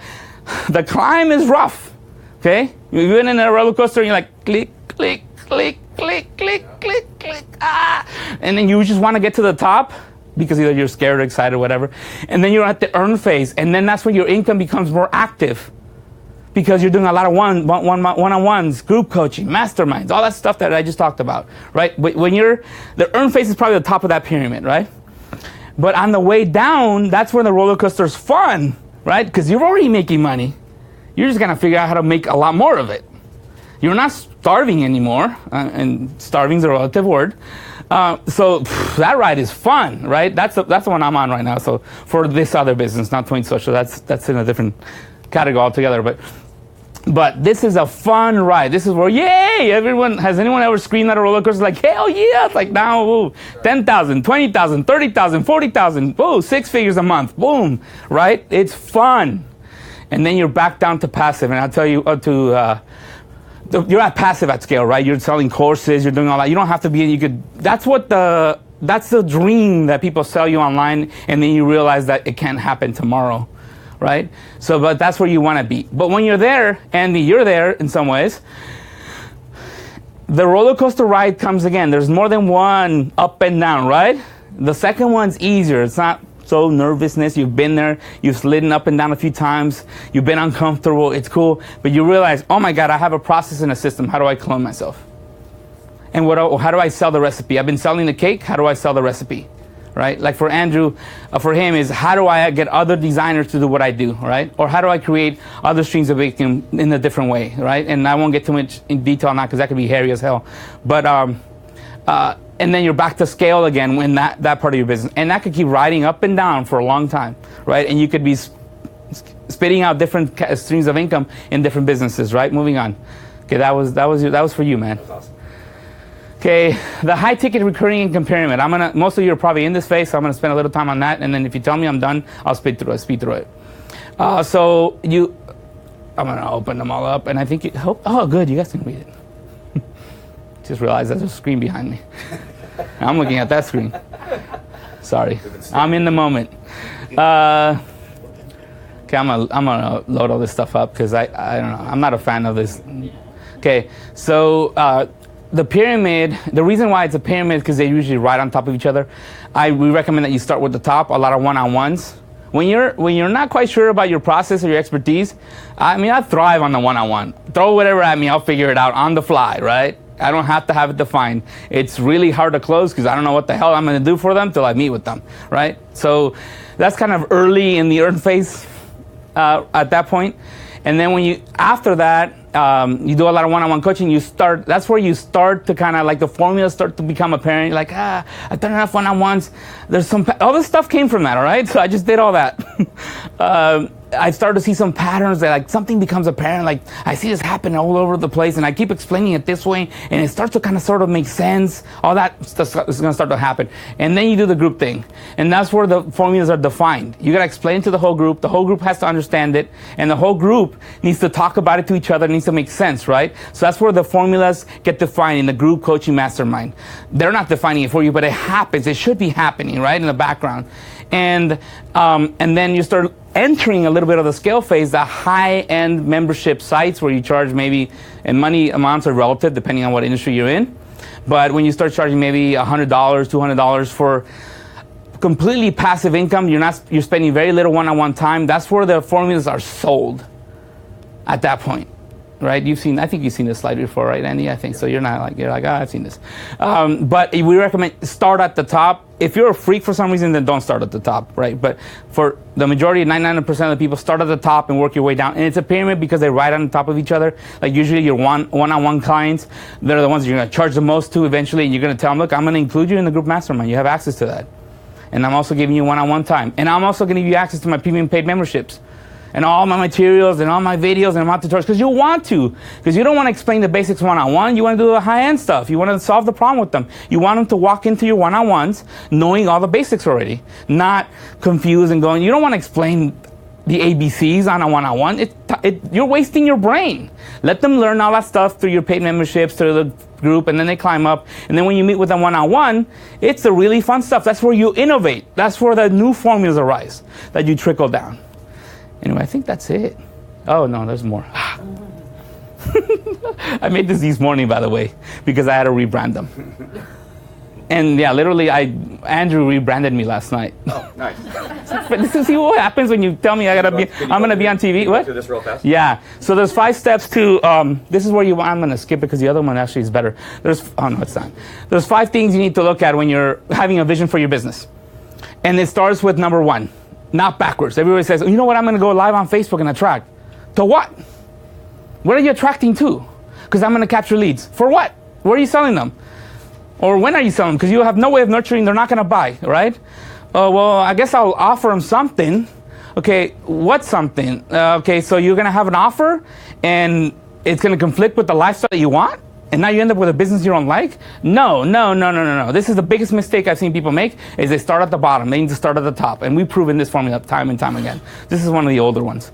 climb is rough. Okay? You've been in a roller coaster and you're like, click, click, click, click, click, click, click, and then you just want to get to the top because either you're scared or excited or whatever, and then you're at the earn phase, and then that's when your income becomes more active because you're doing a lot of one-on-ones, group coaching, masterminds, all that stuff that I just talked about, right? When the earn phase is probably the top of that pyramid, right? But on the way down, that's when the roller coaster's fun, right? Because you're already making money. You're just gonna figure out how to make a lot more of it. You're not starving anymore, and starving's a relative word. So that ride is fun, right? That's the one I'm on right now. So for this other business, not Twain Social, that's in a different category altogether. But this is a fun ride. This is where, yay! Has anyone ever screamed at a roller coaster like, hell yeah! It's like now, ooh, 10,000, 20,000, 30,000, 40,000, ooh, 6 figures a month, boom, right? It's fun. And then you're back down to passive. And I'll tell you, you're at passive at scale, right? You're selling courses, you're doing all that. You don't have to be, that's the dream that people sell you online, and then you realize that it can't happen tomorrow. Right? So, but that's where you want to be. But when you're there, Andy, you're there in some ways, the roller coaster ride comes again. There's more than one up and down, right? The second one's easier. It's not so nervousness. You've been there. You've slidden up and down a few times. You've been uncomfortable. It's cool. But you realize, oh my God, I have a process and a system. How do I clone myself? And how do I sell the recipe? I've been selling the cake. How do I sell the recipe? Right? Like for Andrew, for him is how do I get other designers to do what I do, right? Or how do I create other streams of income in a different way, right? And I won't get too much in detail on that because that could be hairy as hell. But, and then you're back to scale again when that part of your business. And that could keep riding up and down for a long time, right? And you could be spitting out different streams of income in different businesses, right? Moving on. Okay, that was for you, man. That's awesome. Okay, the high ticket recurring income pyramid. Most of you are probably in this phase, so I'm gonna spend a little time on that, and then if you tell me I'm done, I'll speed through it. I'm gonna open them all up, and I think oh good, you guys can read it. Just realized there's a screen behind me. I'm looking at that screen. Sorry, I'm in the moment. Okay, I'm gonna load all this stuff up because I don't know, I'm not a fan of this. Okay, so the pyramid, the reason why it's a pyramid is because they usually ride on top of each other. We recommend that you start with the top, a lot of one-on-ones. When you're not quite sure about your process or your expertise, I thrive on the one-on-one. Throw whatever at me, I'll figure it out on the fly, right? I don't have to have it defined. It's really hard to close because I don't know what the hell I'm going to do for them till I meet with them, right? So that's kind of early in the earn phase at that point. And then after that, you do a lot of one-on-one coaching. That's where you start to kind of like the formulas start to become apparent. You're like, I've done enough one-on-ones. All this stuff came from that, all right? So I just did all that. I started to see some patterns that like something becomes apparent. Like I see this happen all over the place, and I keep explaining it this way, and it starts to kind of sort of make sense. All that stuff is going to start to happen, and then you do the group thing, and that's where the formulas are defined. You got to explain to the whole group. The whole group has to understand it, and the whole group needs to talk about it to each other. It needs to make sense, right? So that's where the formulas get defined in the group coaching mastermind. They're not defining it for you, but it happens. It should be happening, right, in the background. And then you start entering a little bit of the scale phase, the high-end membership sites where you charge maybe, and money amounts are relative depending on what industry you're in. But when you start charging maybe $100, $200 for completely passive income, you're spending very little one-on-one time. That's where the formulas are sold at that point. Right? I think you've seen this slide before, right, Andy? I think so. You're like, I've seen this. But we recommend start at the top. If you're a freak for some reason, then don't start at the top, right? But for the majority, 99% of the people, start at the top and work your way down. And it's a pyramid because they ride on top of each other. Like usually your one-on-one clients, they're the ones you're going to charge the most to eventually. And you're going to tell them, look, I'm going to include you in the group mastermind. You have access to that. And I'm also giving you one-on-one time. And I'm also going to give you access to my premium paid memberships. And all my materials and all my videos and my tutorials, because you want to. Because you don't want to explain the basics one-on-one. You want to do the high-end stuff. You want to solve the problem with them. You want them to walk into your one-on-ones knowing all the basics already, not confused and going, you don't want to explain the ABCs on a one-on-one. You're wasting your brain. Let them learn all that stuff through your paid memberships, through the group, and then they climb up. And then when you meet with them one-on-one, it's the really fun stuff. That's where you innovate. That's where the new formulas arise that you trickle down. Anyway, I think that's it. Oh, no, there's more. I made this morning, by the way, because I had to rebrand them. And yeah, literally, Andrew rebranded me last night. Oh, nice. But this is see what happens when you tell me I'm gonna be on TV. What? Do this real fast. Yeah. So there's 5 steps to. This is where I'm gonna skip it because the other one actually is better. Oh no, it's not. There's 5 things you need to look at when you're having a vision for your business, and it starts with number 1, not backwards. Everybody says, you know what? I'm gonna go live on Facebook and attract. To what? What are you attracting to? Because I'm gonna capture leads. For what? Where are you selling them? Or when are you selling them? Because you have no way of nurturing, they're not going to buy, right? Well, I guess I'll offer them something. Okay, what's something? Okay, so you're going to have an offer, and it's going to conflict with the lifestyle that you want? And now you end up with a business you don't like? No. This is the biggest mistake I've seen people make, is they start at the bottom. They need to start at the top. And we've proven this formula time and time again. This is one of the older ones.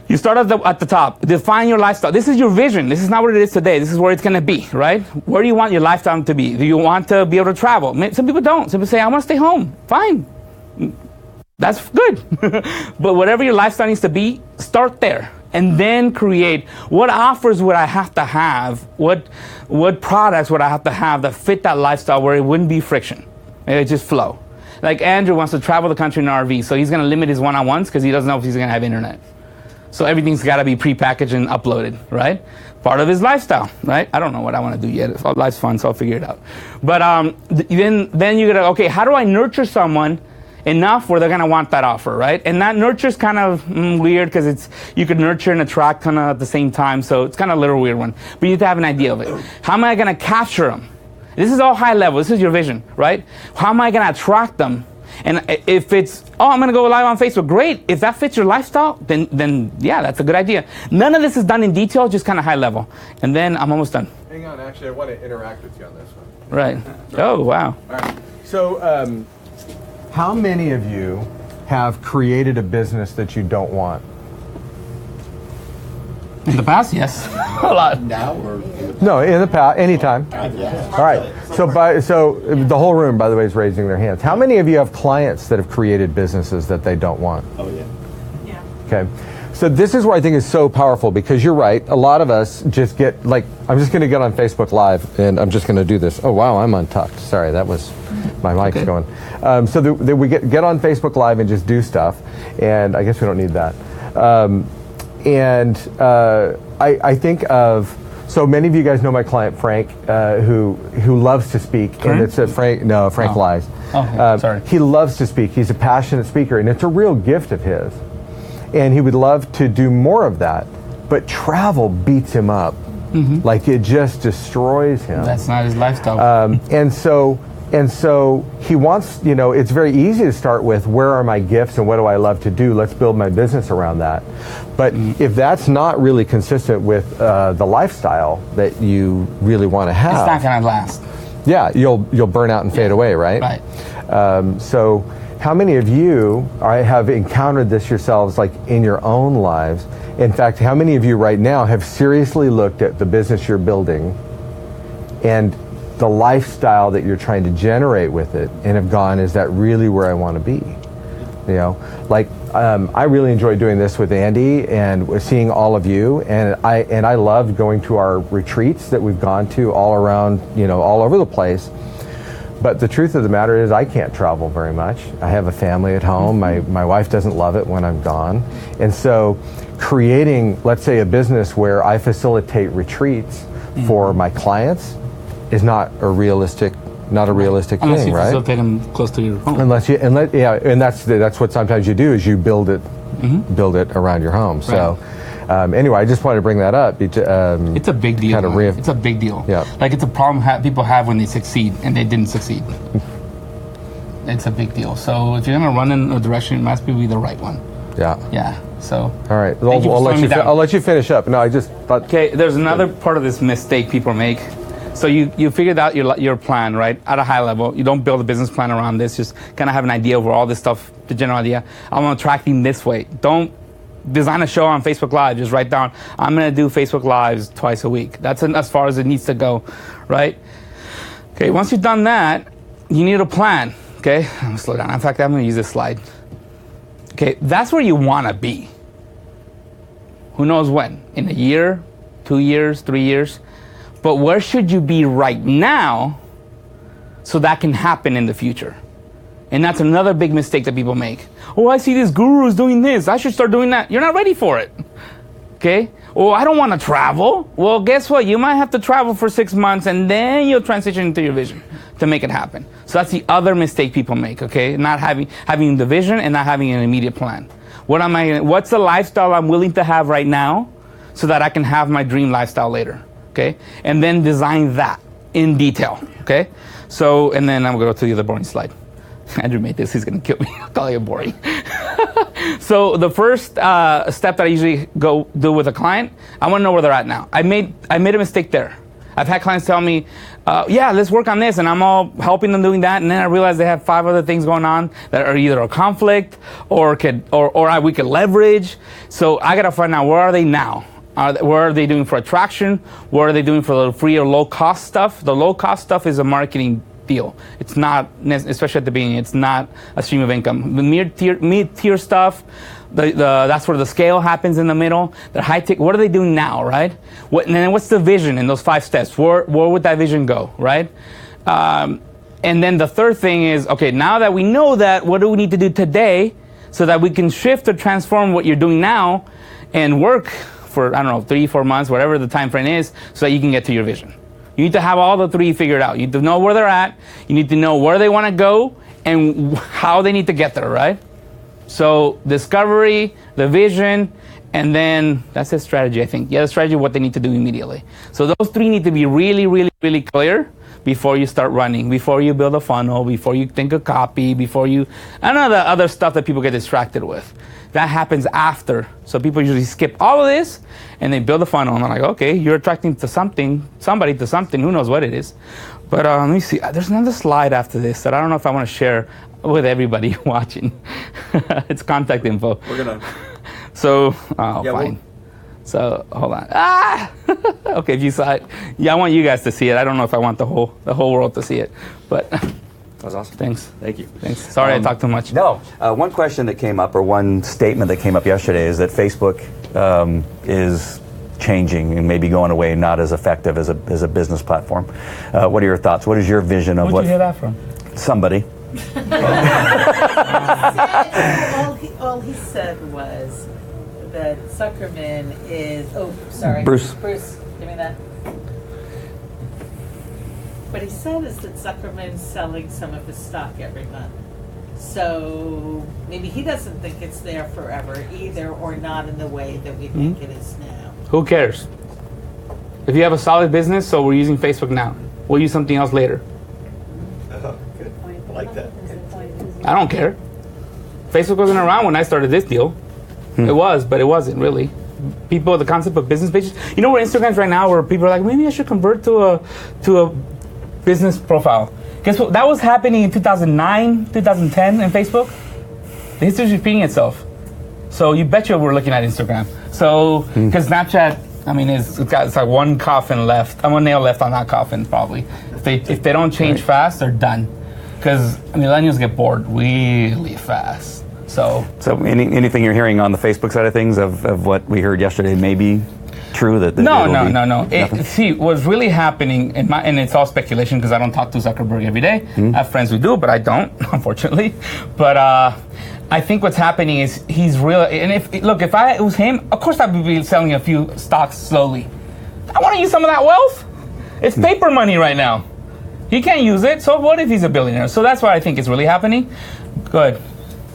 You start at the top. Define your lifestyle. This is your vision. This is not what it is today. This is where it's going to be, right? Where do you want your lifestyle to be? Do you want to be able to travel? Some people don't. Some people say, I want to stay home. Fine. That's good. But whatever your lifestyle needs to be, start there. And then create, what offers would I have to have? What products would I have to have that fit that lifestyle where it wouldn't be friction? It just flow. Like Andrew wants to travel the country in an RV, so he's going to limit his one-on-ones because he doesn't know if he's going to have internet. So everything's got to be prepackaged and uploaded, right? Part of his lifestyle, right? I don't know what I want to do yet. Life's fun, so I'll figure it out. But then you're gonna, okay, how do I nurture someone enough where they're gonna want that offer, right? And that nurture's kind of weird because you could nurture and attract kind of at the same time. So it's kind of a little weird one. But you need to have an idea of it. How am I gonna capture them? This is all high level. This is your vision, right? How am I gonna attract them? And if it's, I'm going to go live on Facebook, great. If that fits your lifestyle, then yeah, that's a good idea. None of this is done in detail, just kind of high level. And then I'm almost done. Hang on, actually, I want to interact with you on this one. Right. Oh, wow. All right. So, how many of you have created a business that you don't want? In the past, yes. A lot. Now or No, in the past, anytime. yeah. All right. So the whole room, by the way, is raising their hands. How many of you have clients that have created businesses that they don't want? Oh yeah. Yeah. Okay. So this is where I think is so powerful, because you're right. A lot of us just get, like, I'm just going to get on Facebook Live and I'm just going to do this. Oh, wow, I'm untucked. Sorry, that was my mic's going. So we get on Facebook Live and just do stuff. And I guess we don't need that. I think of, so many of you guys know my client Frank, who loves to speak. Frank? And it's a Frank Lies. Oh, sorry. He loves to speak. He's a passionate speaker, and it's a real gift of his. And he would love to do more of that, but travel beats him up. Mm-hmm. Like, it just destroys him. That's not his lifestyle. And so he wants, it's very easy to start with, where are my gifts and what do I love to do? Let's build my business around that. But if that's not really consistent with the lifestyle that you really want to have, it's not going to last. Yeah, you'll burn out and fade away, right? Right. So how many of you have encountered this yourselves, like in your own lives? In fact, how many of you right now have seriously looked at the business you're building and the lifestyle that you're trying to generate with it, and have gone, is that really where I want to be? I really enjoy doing this with Andy and seeing all of you, and I love going to our retreats that we've gone to all around, all over the place. But the truth of the matter is, I can't travel very much. I have a family at home. My wife doesn't love it when I'm gone. And so creating, let's say, a business where I facilitate retreats for my clients is not a realistic thing, you right? facilitate them close to your home. And that's what sometimes you do, is you build it around your home. Right. So anyway, I just wanted to bring that up. It's a big deal. It's a big deal. Yeah. Like, it's a problem people have when they succeed and they didn't succeed. It's a big deal. So if you're going to run in a direction, it must be the right one. Yeah. Yeah. So. All right. I'll let you finish up. No, I just thought. Okay. There's another part of this mistake people make. So you figured out your plan, right, at a high level. You don't build a business plan around this. Just kind of have an idea over all this stuff, the general idea. I'm going to track them this way. Don't design a show on Facebook Live. Just write down, I'm going to do Facebook Lives twice a week. That's as far as it needs to go, right? Okay, once you've done that, you need a plan, okay? I'm going to slow down. In fact, I'm going to use this slide. Okay, that's where you want to be. Who knows when? In a year, 2 years, 3 years. But where should you be right now so that can happen in the future? And that's another big mistake that people make. Oh, I see this guru is doing this. I should start doing that. You're not ready for it. Okay? Oh, I don't want to travel. Well, guess what? You might have to travel for 6 months and then you'll transition into your vision to make it happen. So that's the other mistake people make, okay? Not having the vision and not having an immediate plan. What's the lifestyle I'm willing to have right now so that I can have my dream lifestyle later, okay? And then design that in detail, okay? So, and then I'm going to go to the other boring slide. Andrew made this, he's going to kill me. I'll call it boring. So the first step that I usually go do with a client, I want to know where they're at now. I made a mistake there. I've had clients tell me, yeah, let's work on this, and I'm all helping them doing that, and then I realize they have 5 other things going on that are either a conflict or we could leverage. So I got to find out, where are they now? Where are they doing for attraction? What are they doing for the free or low cost stuff? The low cost stuff is a marketing deal. It's not, especially at the beginning, it's not a stream of income. The mid-tier stuff, that's where the scale happens in the middle. The high tick, what are they doing now, right? And then what's the vision in those 5 steps? Where would that vision go, right? And then the third thing is, okay, now that we know that, what do we need to do today so that we can shift or transform what you're doing now and work for, I don't know, 3-4 months, whatever the time frame is, so that you can get to your vision. You need to have all the 3 figured out. You need to know where they're at. You need to know where they want to go and how they need to get there, right? So discovery, the vision, and then that's the strategy, I think. Yeah, the strategy, what they need to do immediately. So those 3 need to be really, really, really clear before you start running, before you build a funnel, before you think of copy, before you, I don't know, the other stuff that people get distracted with. That happens after. So people usually skip all of this and they build a funnel and they're like, okay, you're attracting to somebody to something, who knows what it is. But let me see, there's another slide after this that I don't know if I want to share with everybody watching. It's contact info. We're gonna. So, fine. So, hold on. Okay, if you saw it. Yeah, I want you guys to see it. I don't know if I want the whole world to see it, but. That was awesome. Thanks. Thank you. Thanks. Sorry I talked too much. No. One question that came up, or one statement that came up yesterday, is that Facebook is changing and maybe going away, not as effective as a business platform. What are your thoughts? What is your vision of Where'd you hear that from? Somebody. All he said was that Zuckerman is. Oh, sorry. Bruce, give me that. What he said is that Zuckerman's selling some of his stock every month. So maybe he doesn't think it's there forever either, or not in the way that we think it is now. Who cares? If you have a solid business, so we're using Facebook now. We'll use something else later. Good. I like that. I don't care. Facebook wasn't around when I started this deal. It was, but it wasn't really. People, the concept of business pages. You know where Instagram's right now, where people are like, maybe I should convert to a business profile. Guess what? That was happening in 2009, 2010 in Facebook. The history's repeating itself. So you bet you we're looking at Instagram. So, because Snapchat, I mean, it's like one coffin left. One nail left on that coffin, probably. If they don't change fast, they're done. Because millennials get bored really fast. So anything you're hearing on the Facebook side of things of what we heard yesterday, maybe true that no. See, what's really happening, and it's all speculation because I don't talk to Zuckerberg every day. I have friends who do, but I don't, unfortunately. But I think what's happening is he's real. And if it was him, of course I'd be selling a few stocks slowly. I want to use some of that wealth. It's paper money right now. He can't use it. So what if he's a billionaire? So that's what I think is really happening. Good.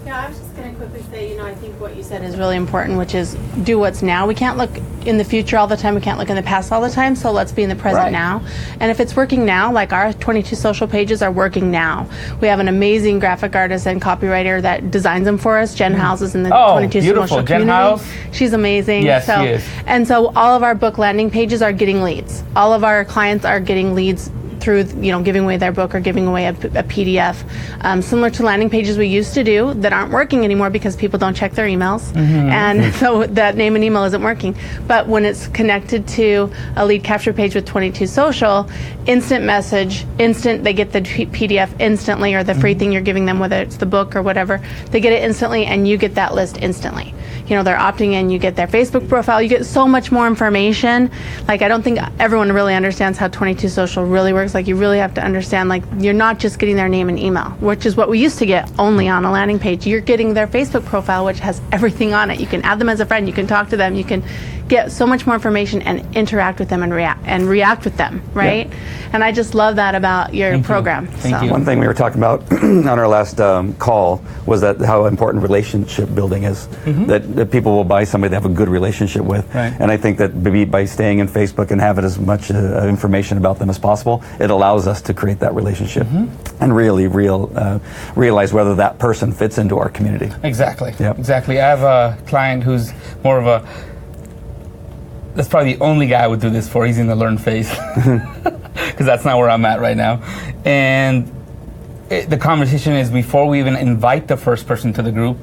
Yeah, I was just going to quickly say, I think what you said is really important, which is do what's now. We can't look in the future all the time. We can't look in the past all the time. So let's be in the present now. And if it's working now, like our 22 social pages are working now. We have an amazing graphic artist and copywriter that designs them for us. Jen Howes is in the 22 social Jen community. Howes. She's amazing. Yes, she is. And so all of our book landing pages are getting leads. All of our clients are getting leads through, giving away their book or giving away a PDF. Similar to landing pages we used to do that aren't working anymore because people don't check their emails. And so that name and email isn't working. But when it's connected to a lead capture page with 22 Social, instant message, they get the PDF instantly, or the free thing you're giving them, whether it's the book or whatever, they get it instantly, and you get that list instantly. They're opting in, you get their Facebook profile, you get so much more information. Like, I don't think everyone really understands how 22 Social really works. Like, you really have to understand, like, you're not just getting their name and email, which is what we used to get only on a landing page. You're getting their Facebook profile, which has everything on it. You can add them as a friend, you can talk to them, you can get so much more information and interact with them and react with them, right? Yeah. And I just love that about your program. Thank you. One thing we were talking about on our last call was that how important relationship building is. That people will buy somebody they have a good relationship with. Right. And I think that maybe by staying in Facebook and having as much information about them as possible, it allows us to create that relationship and really realize whether that person fits into our community. Exactly. Yep. Exactly. I have a client who's more of a, that's probably the only guy I would do this for. He's in the learn phase. Because that's not where I'm at right now. And the conversation is, before we even invite the first person to the group,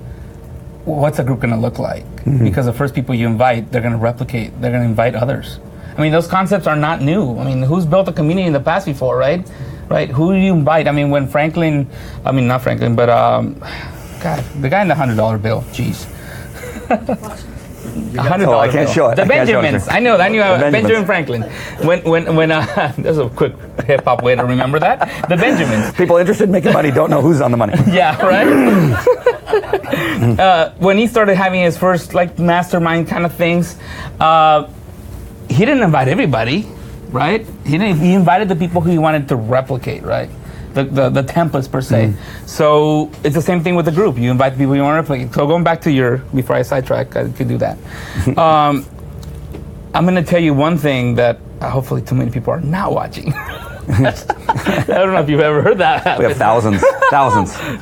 what's a group going to look like? Because the first people you invite, they're going to replicate. They're going to invite others. I mean, those concepts are not new. I mean, who's built a community in the past before, right? Right? Who do you invite? I mean, when not Franklin, but God, the guy in the $100 bill. Jeez. $100 I can't show it. The Benjamins. I know Benjamin Franklin. When there's a quick hip hop way to remember that. The Benjamins. People interested in making money don't know who's on the money. Yeah, right. When he started having his first mastermind kind of things, he didn't invite everybody, right? He invited the people who he wanted to replicate, right? The templates per se. So it's the same thing with the group. You invite the people you want to replicate. So going back to before I sidetrack, I could do that. I'm going to tell you one thing that hopefully too many people are not watching. I don't know if you've ever heard that. We have thousands.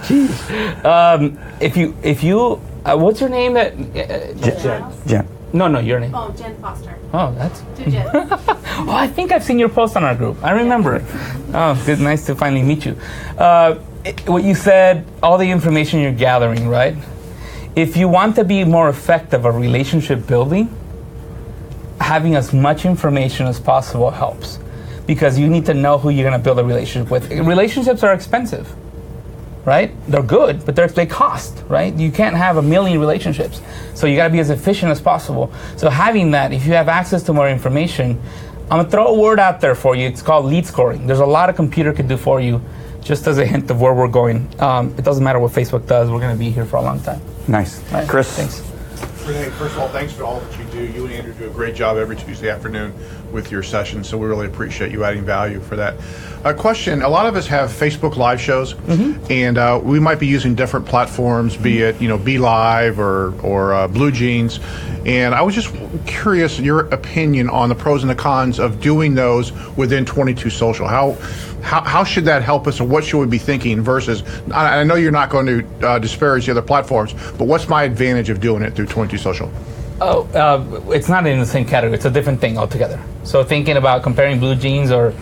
Jeez. If you, what's your name? Jen. No, your name. Oh, Jen Foster. Oh, that's. Two Jens. Oh, I think I've seen your post on our group. I remember it. Oh, good. Nice to finally meet you. What you said, all the information you're gathering, right? If you want to be more effective at relationship building, having as much information as possible helps, because you need to know who you're going to build a relationship with. Relationships are expensive, right? They're good, but they cost, right? You can't have a million relationships. So you got to be as efficient as possible. So having that, if you have access to more information, I'm going to throw a word out there for you. It's called lead scoring. There's a lot a computer can do for you, just as a hint of where we're going. It doesn't matter what Facebook does. We're going to be here for a long time. Nice. Right? Chris. Thanks. Renee, first of all, thanks for all that you do. You and Andrew do a great job every Tuesday afternoon with your sessions, so we really appreciate you adding value for that. A question, a lot of us have Facebook Live shows, and we might be using different platforms, be it Be Live or Blue Jeans, and I was just curious your opinion on the pros and the cons of doing those within 22 Social. How should that help us, and what should we be thinking versus, I know you're not going to disparage the other platforms, but what's my advantage of doing it through 22 Social? It's not in the same category. It's a different thing altogether. So thinking about comparing Blue Jeans or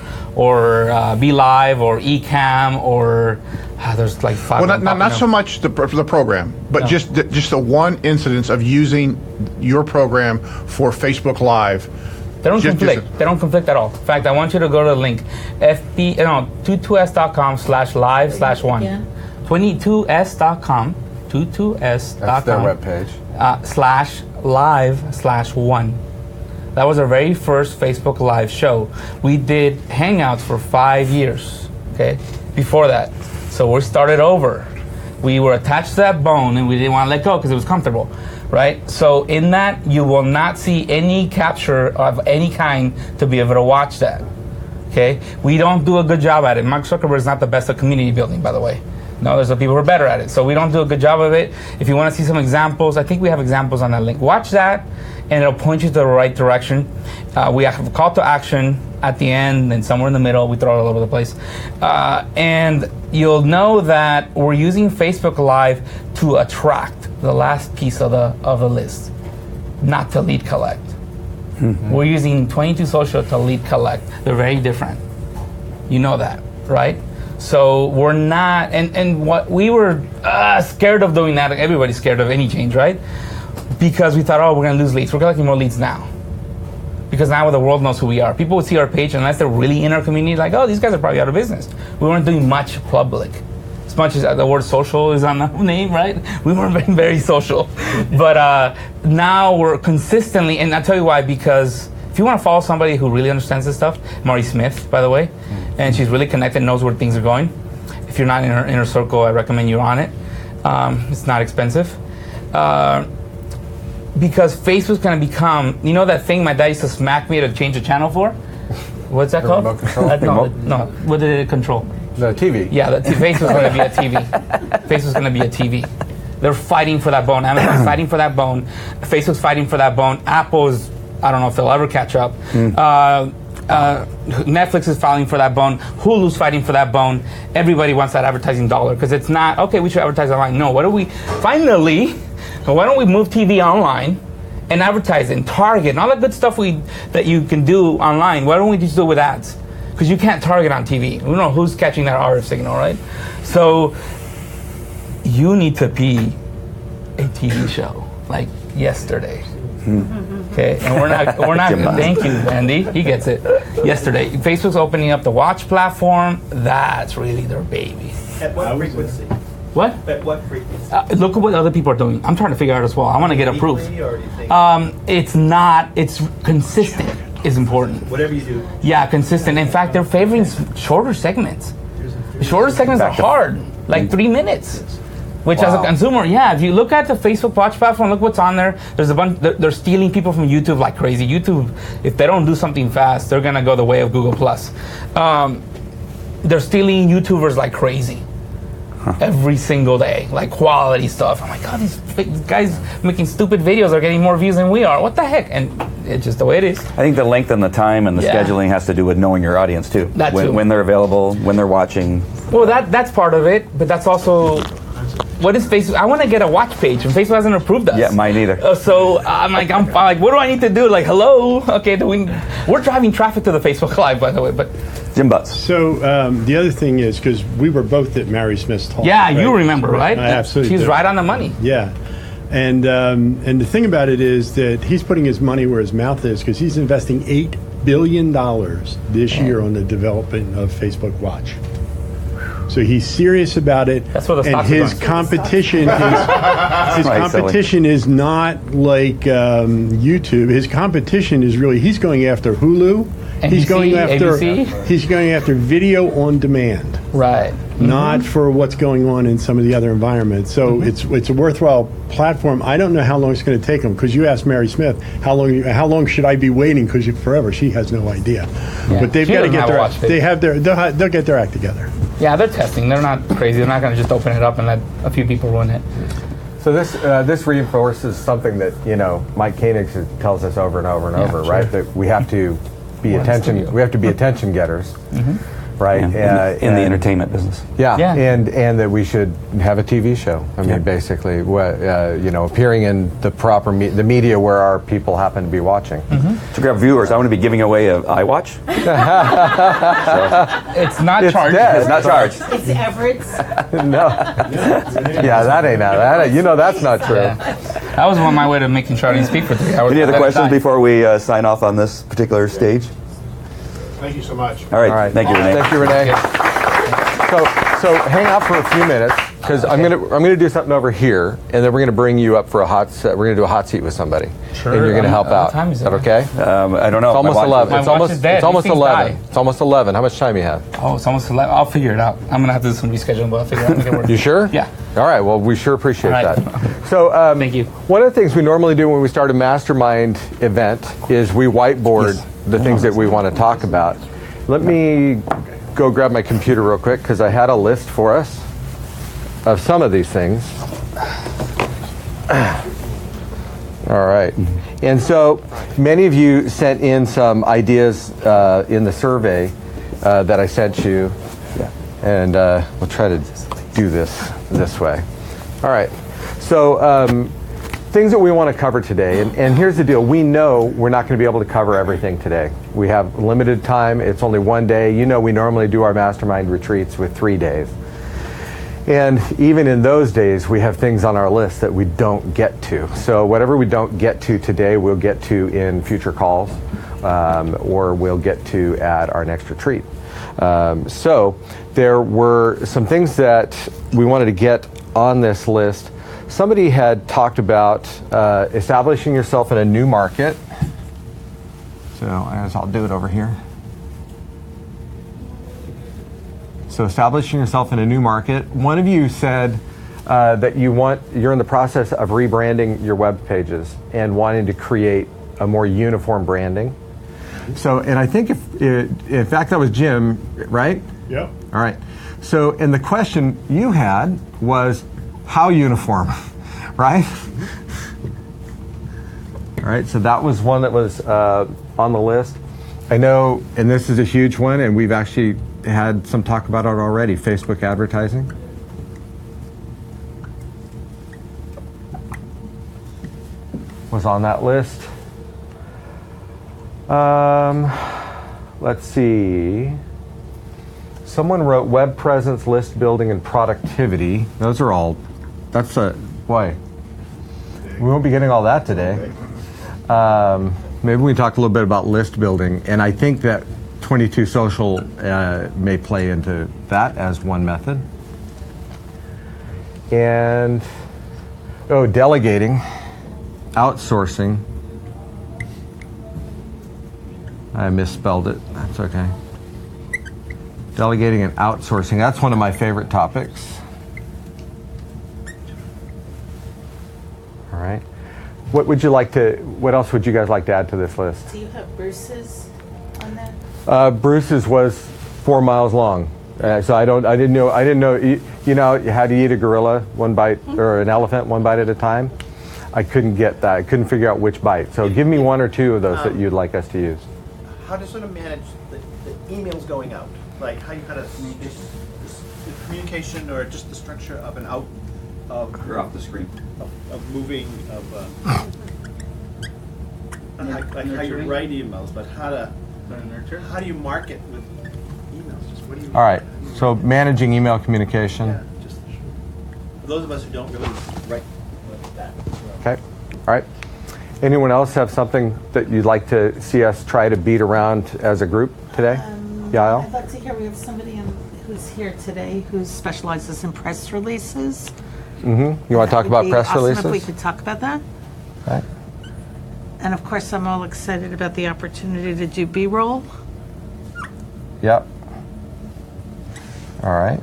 Be Live or Ecamm or there's like five. Well, not so much the program, but No. just the one incidence of using your program for Facebook Live. They don't conflict. They don't conflict at all. In fact, I want you to go to the link, 22s.com/live/1. Yeah. 22s.com, 22s.com. That's their webpage. /live/1. That was our very first Facebook Live show. We did Hangouts for 5 years, okay, before that. So we started over. We were attached to that bone and we didn't want to let go because it was comfortable, right? So in that, you will not see any capture of any kind to be able to watch that, okay? We don't do a good job at it. Mark Zuckerberg is not the best at community building, by the way. No, there's some people who are better at it. So we don't do a good job of it. If you want to see some examples, I think we have examples on that link. Watch that, and it'll point you to the right direction. We have a call to action at the end, and somewhere in the middle. We throw it all over the place. And you'll know that we're using Facebook Live to attract the last piece of the list, not to lead collect. We're using 22 Social to lead collect. They're very different. You know that, right? So we're not, and what we were scared of doing that. Everybody's scared of any change, right? Because we thought, we're going to lose leads. We're collecting more leads now. Because now the world knows who we are. People would see our page, unless they're really in our community, like, these guys are probably out of business. We weren't doing much public. As much as the word social is on the name, right? We weren't very, very social. But now we're consistently, and I'll tell you why, because if you want to follow somebody who really understands this stuff, Maury Smith, by the way, and she's really connected, knows where things are going. If you're not in her inner circle, I recommend you're on it. It's not expensive. Because Facebook's going to become, you know that thing my dad used to smack me to change the channel for? What's that called? Remote control? No, what did it control? The TV. Yeah, Facebook's going to be a TV. Facebook's going to be a TV. They're fighting for that bone. Amazon's fighting for that bone. Facebook's fighting for that bone. Apple's, I don't know if they'll ever catch up. Netflix is fighting for that bone. Hulu's fighting for that bone. Everybody wants that advertising dollar because it's not, okay, we should advertise online. No, why don't we move TV online and advertise it and Target and all that good stuff that you can do online? Why don't we just do it with ads? Because you can't target on TV. We don't know who's catching that RF signal, right? So you need to be a TV show like yesterday. Okay, and we're not. Thank you, Andy. He gets it. Yesterday, Facebook's opening up the Watch platform. That's really their baby. At what frequency? What? At what frequency? Look at what other people are doing. I'm trying to figure out as well. I want to get approved. Weekly, or do you think It's not. It's consistent is important. whatever you do? Yeah, consistent. In fact, they're favoring shorter segments. Shorter segments are hard, like 3 minutes. Which, as a consumer, if you look at the Facebook Watch platform, look what's on there. There's a bunch. They're stealing people from YouTube like crazy. YouTube, if they don't do something fast, they're gonna go the way of Google Plus. They're stealing YouTubers like crazy. Every single day, like quality stuff. I'm like, God, these guys making stupid videos are getting more views than we are. What the heck? And it's just the way it is. I think the length and the time and the scheduling has to do with knowing your audience too. That too. When they're available, when they're watching. Well, that's part of it, but that's also, what is Facebook? I want to get a watch page, and Facebook hasn't approved us. Yeah, mine either. So I'm like, what do I need to do? Like, hello? Okay, we're driving traffic to the Facebook Live, by the way, but. Jim Butts. So the other thing is, because we were both at Mary Smith's talk. Yeah, you remember, right? I absolutely She's do. right on the money. Yeah. And the thing about it is that he's putting his money where his mouth is, because he's investing $8 billion this year on the development of Facebook Watch. So he's serious about it. That's where the and stocks are his going. competition is not like YouTube. His competition is really, he's going after Hulu. He's NBC, going after ABC? He's going after video on demand. Right. Not for what's going on in some of the other environments. So it's a worthwhile platform. I don't know how long it's going to take them, because you asked Mary Smith how long should I be waiting, because forever. She has no idea. Yeah. But they've She got to doesn't get have a watch page. they'll get their act together. Yeah, they're testing. They're not crazy. They're not going to just open it up and let a few people run it. So this reinforces something that Mike Koenig tells us over and over and over, sure. right? That we have to be attention. We have to be attention getters, right? In the entertainment business. Yeah. And that we should have a TV show. I mean, basically, appearing in the proper the media where our people happen to be watching. To grab viewers, I want to be giving away an iWatch. It's not charged. dead. It's not charged. It's Everett's. No. Yeah, that ain't that's not true. Yeah. That was my way to making sure I didn't speak for 3 hours. Any other At a questions time. before we sign off on this particular stage? Thank you so much. All right. All right. Thank you, Renee. Thank you, Renee. So hang out for a few minutes, because I'm gonna do something over here, and then we're gonna bring you up for a hot set. We're gonna do a hot seat with somebody. Sure. And you're gonna help What out. time is that it? okay? I don't know. It's almost My watch- 11. My It's watch almost is dead. it's almost These things 11. die. It's almost 11. How much time you have? Oh, it's almost 11. I'll figure it out. I'm going to have to do some rescheduling, but I'll figure it out. Make it work. You sure? Yeah. All right. Well, we sure appreciate All right. that. So Thank you. One of the things we normally do when we start a mastermind event is we whiteboard the things that we want to talk about. Let me go grab my computer real quick, because I had a list for us of some of these things. All right. And so many of you sent in some ideas in the survey that I sent you. And we'll try to do this way. All right. So things that we want to cover today, and here's the deal. We know we're not going to be able to cover everything today. We have limited time. It's only one day. You know, we normally do our mastermind retreats with 3 days. And even in those days, we have things on our list that we don't get to. So whatever we don't get to today, we'll get to in future calls, or we'll get to at our next retreat. So there were some things that we wanted to get on this list. Somebody had talked about establishing yourself in a new market. So I guess I'll do it over here. So establishing yourself in a new market. One of you said that you're in the process of rebranding your web pages and wanting to create a more uniform branding. So, and I think in fact that was Jim, right? Yep. All right. So, and the question you had was how uniform, right? All right. So that was one that was on the list. I know, and this is a huge one, and we've actually had some talk about it already, Facebook advertising. Was on that list. Let's see. Someone wrote web presence, list building, and productivity. Those are all, that's a, boy, we won't be getting all that today. Maybe we can talk a little bit about list building, and I think that 22 Social may play into that as one method. And, delegating, outsourcing. I misspelled it, that's okay. Delegating and outsourcing, that's one of my favorite topics. All right. What else would you guys like to add to this list? Do you have Bruce's on that? Bruce's was 4 miles long. So I didn't know, you know how to eat a gorilla one bite, or an elephant one bite at a time? I couldn't get that. I couldn't figure out which bite. So give me one or two of those that you'd like us to use. How to sort of manage the emails going out? Like how you kind of the communication or just the structure of an out of You're off the screen. of moving of like how you write emails, but how do you market with emails? Just what do you? All right. So managing email communication. Yeah, just for those of us who don't really write like that. Okay. All right. Anyone else have something that you'd like to see us try to beat around as a group today? Yael? I'd like to hear, we have somebody who's here today who specializes in press releases. Mm-hmm. You want to talk about press releases? If we could talk about that. Okay. And of course, I'm all excited about the opportunity to do B-roll. Yep. All right.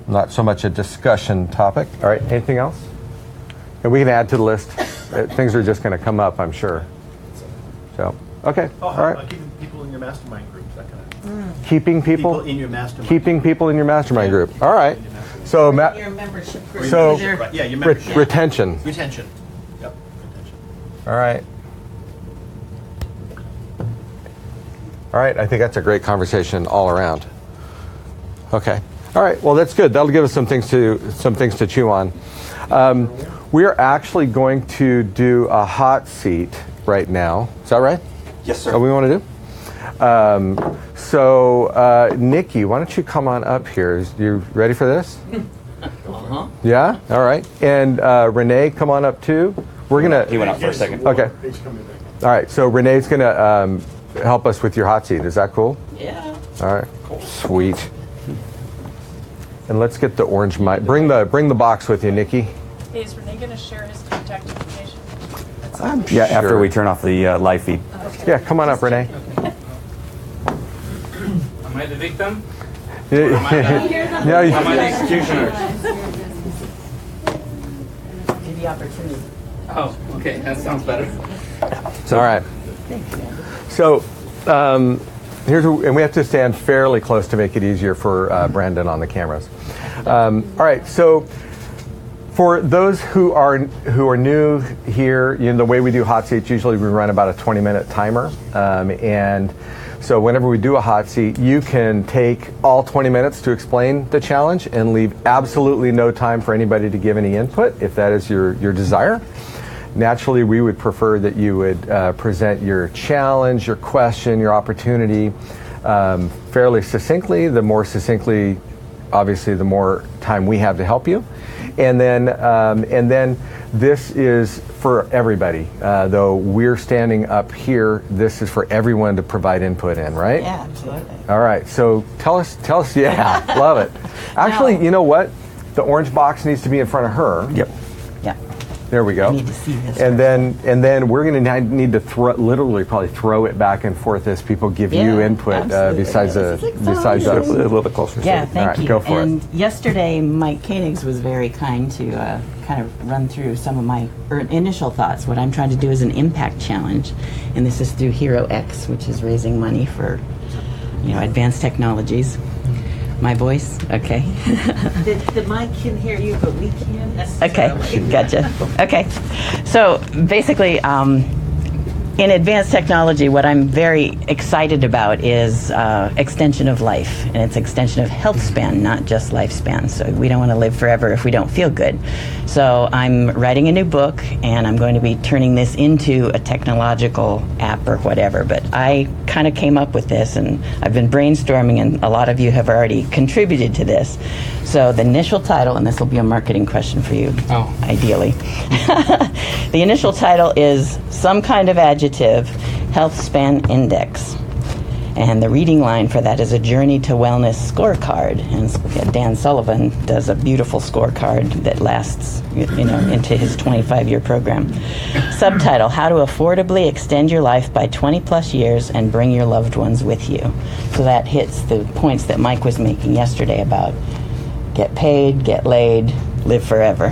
Not so much a discussion topic. All right. Anything else? And we can add to the list. Things are just going to come up, I'm sure. So, okay. Oh, all right. keeping people in your mastermind groups, that kind of. Keeping people in your mastermind. Keeping people in your mastermind group. All right. So, Your membership group. So- Yeah, your membership. retention. Retention. Yep. Retention. All right. All right. I think that's a great conversation all around. Okay. All right. Well, that's good. That'll give us some things to chew on. We're actually going to do a hot seat right now. Is that right? Yes, sir. Is that what we want to do? Nikki, why don't you come on up here? You ready for this? Uh-huh. Yeah? All right. And Renee, come on up too. We're going He went up for a second. Okay. All right. So Renee's going to help us with your hot seat. Is that cool? Yeah. All right. Cool. Sweet. And let's get the orange mic. Bring the box with you, Nikki. Hey, is Renee going to share his contact information? Yeah, after we turn off the live feed. Yeah, come on up, Renee. Am I the victim? Yeah, Am I the executioner? Give the opportunity. Oh, okay. That sounds better. all right. So and we have to stand fairly close to make it easier for Brandon on the cameras. All right, so For those who are new here, the way we do hot seats, usually we run about a 20-minute timer, and so whenever we do a hot seat, you can take all 20 minutes to explain the challenge and leave absolutely no time for anybody to give any input, if that is your desire. Naturally, we would prefer that you would present your challenge, your question, your opportunity fairly succinctly. The more succinctly, obviously, the more time we have to help you. And then this is for everybody. Though we're standing up here, this is for everyone to provide input in, right? Yeah, absolutely. All right. So tell us. Yeah, love it. Actually, you know what? The orange box needs to be in front of her. Yep. Yeah. There we go. I need to see this. And then we're going to need to literally probably throw it back and forth as people give you input. Besides us. A little bit closer. Yeah, so. thank All right, you. go for and yesterday, Mike Koenigs was very kind to kind of run through some of my initial thoughts. What I'm trying to do is an impact challenge, and this is through Hero X, which is raising money for advanced technologies. My voice? Okay. The mic can hear you, but we can't necessarily. Okay, gotcha. Okay, so basically, in advanced technology, what I'm very excited about is extension of life, and it's extension of health span, not just lifespan. So we don't want to live forever if we don't feel good. So I'm writing a new book, and I'm going to be turning this into a technological app or whatever. But I kind of came up with this, and I've been brainstorming, and a lot of you have already contributed to this. So the initial title, and this will be a marketing question for you, ideally. The initial title is some kind of adjective, health span index. And the reading line for that is a journey to wellness scorecard. And Dan Sullivan does a beautiful scorecard that lasts, into his 25-year program. Subtitle, how to affordably extend your life by 20 plus years and bring your loved ones with you. So that hits the points that Mike was making yesterday about get paid, get laid, live forever.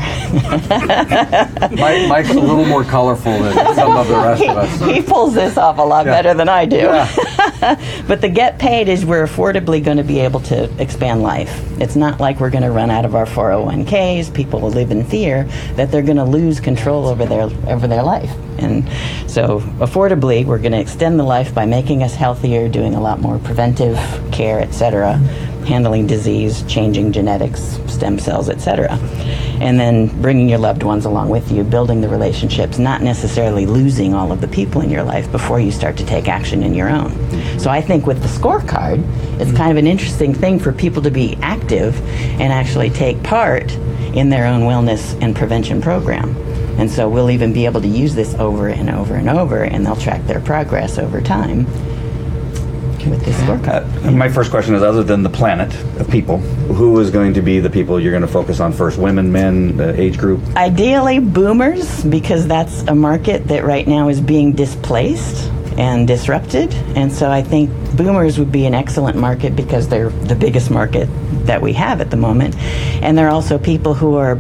Mike's a little more colorful than some of the rest of us. He pulls this off a lot better than I do. Yeah. But the get paid is we're affordably going to be able to expand life. It's not like we're going to run out of our 401ks. People will live in fear that they're going to lose control over their life. And so affordably, we're going to extend the life by making us healthier, doing a lot more preventive care, etc., handling disease, changing genetics, stem cells, etc. And then bringing your loved ones along with you, building the relationships, not necessarily losing all of the people in your life before you start to take action in your own. So I think with the scorecard, it's kind of an interesting thing for people to be active and actually take part in their own wellness and prevention program. And so we'll even be able to use this over and over and over, and they'll track their progress over time with this scorecard. My first question is, other than the planet of people, who is going to be the people you're going to focus on first? Women, men, age group? Ideally boomers, because that's a market that right now is being displaced and disrupted. And so I think boomers would be an excellent market because they're the biggest market that we have at the moment. And they're also people who are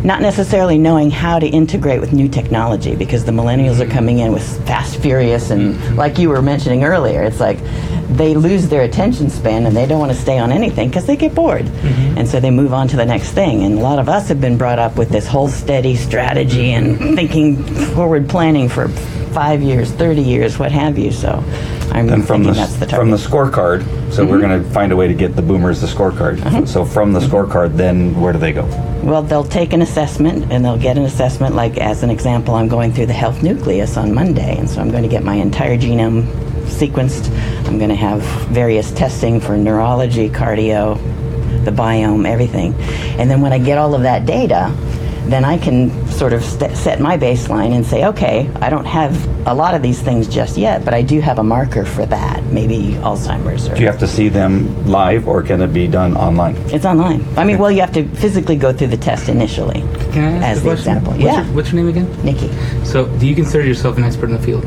not necessarily knowing how to integrate with new technology, because the millennials are coming in with fast, furious, and like you were mentioning earlier, it's like they lose their attention span and they don't want to stay on anything because they get bored. And so they move on to the next thing. And a lot of us have been brought up with this whole steady strategy and thinking forward planning for 5 years, 30 years, what have you. So I'm thinking that's the target. From the scorecard, so we're going to find a way to get the boomers the scorecard. So from the scorecard, then where do they go? Well, they'll take an assessment, and they'll get an assessment. Like, as an example, I'm going through the health nucleus on Monday, and so I'm going to get my entire genome sequenced. I'm going to have various testing for neurology, cardio, the biome, everything. And then when I get all of that data, then I can sort of set my baseline and say, okay, I don't have a lot of these things just yet, but I do have a marker for that, maybe Alzheimer's. Or Do you have to see them live, or can it be done online? It's online. I mean, well, you have to physically go through the test initially. Can I ask as a the question? example. What's your name again? Nikki. So, do you consider yourself an expert in the field?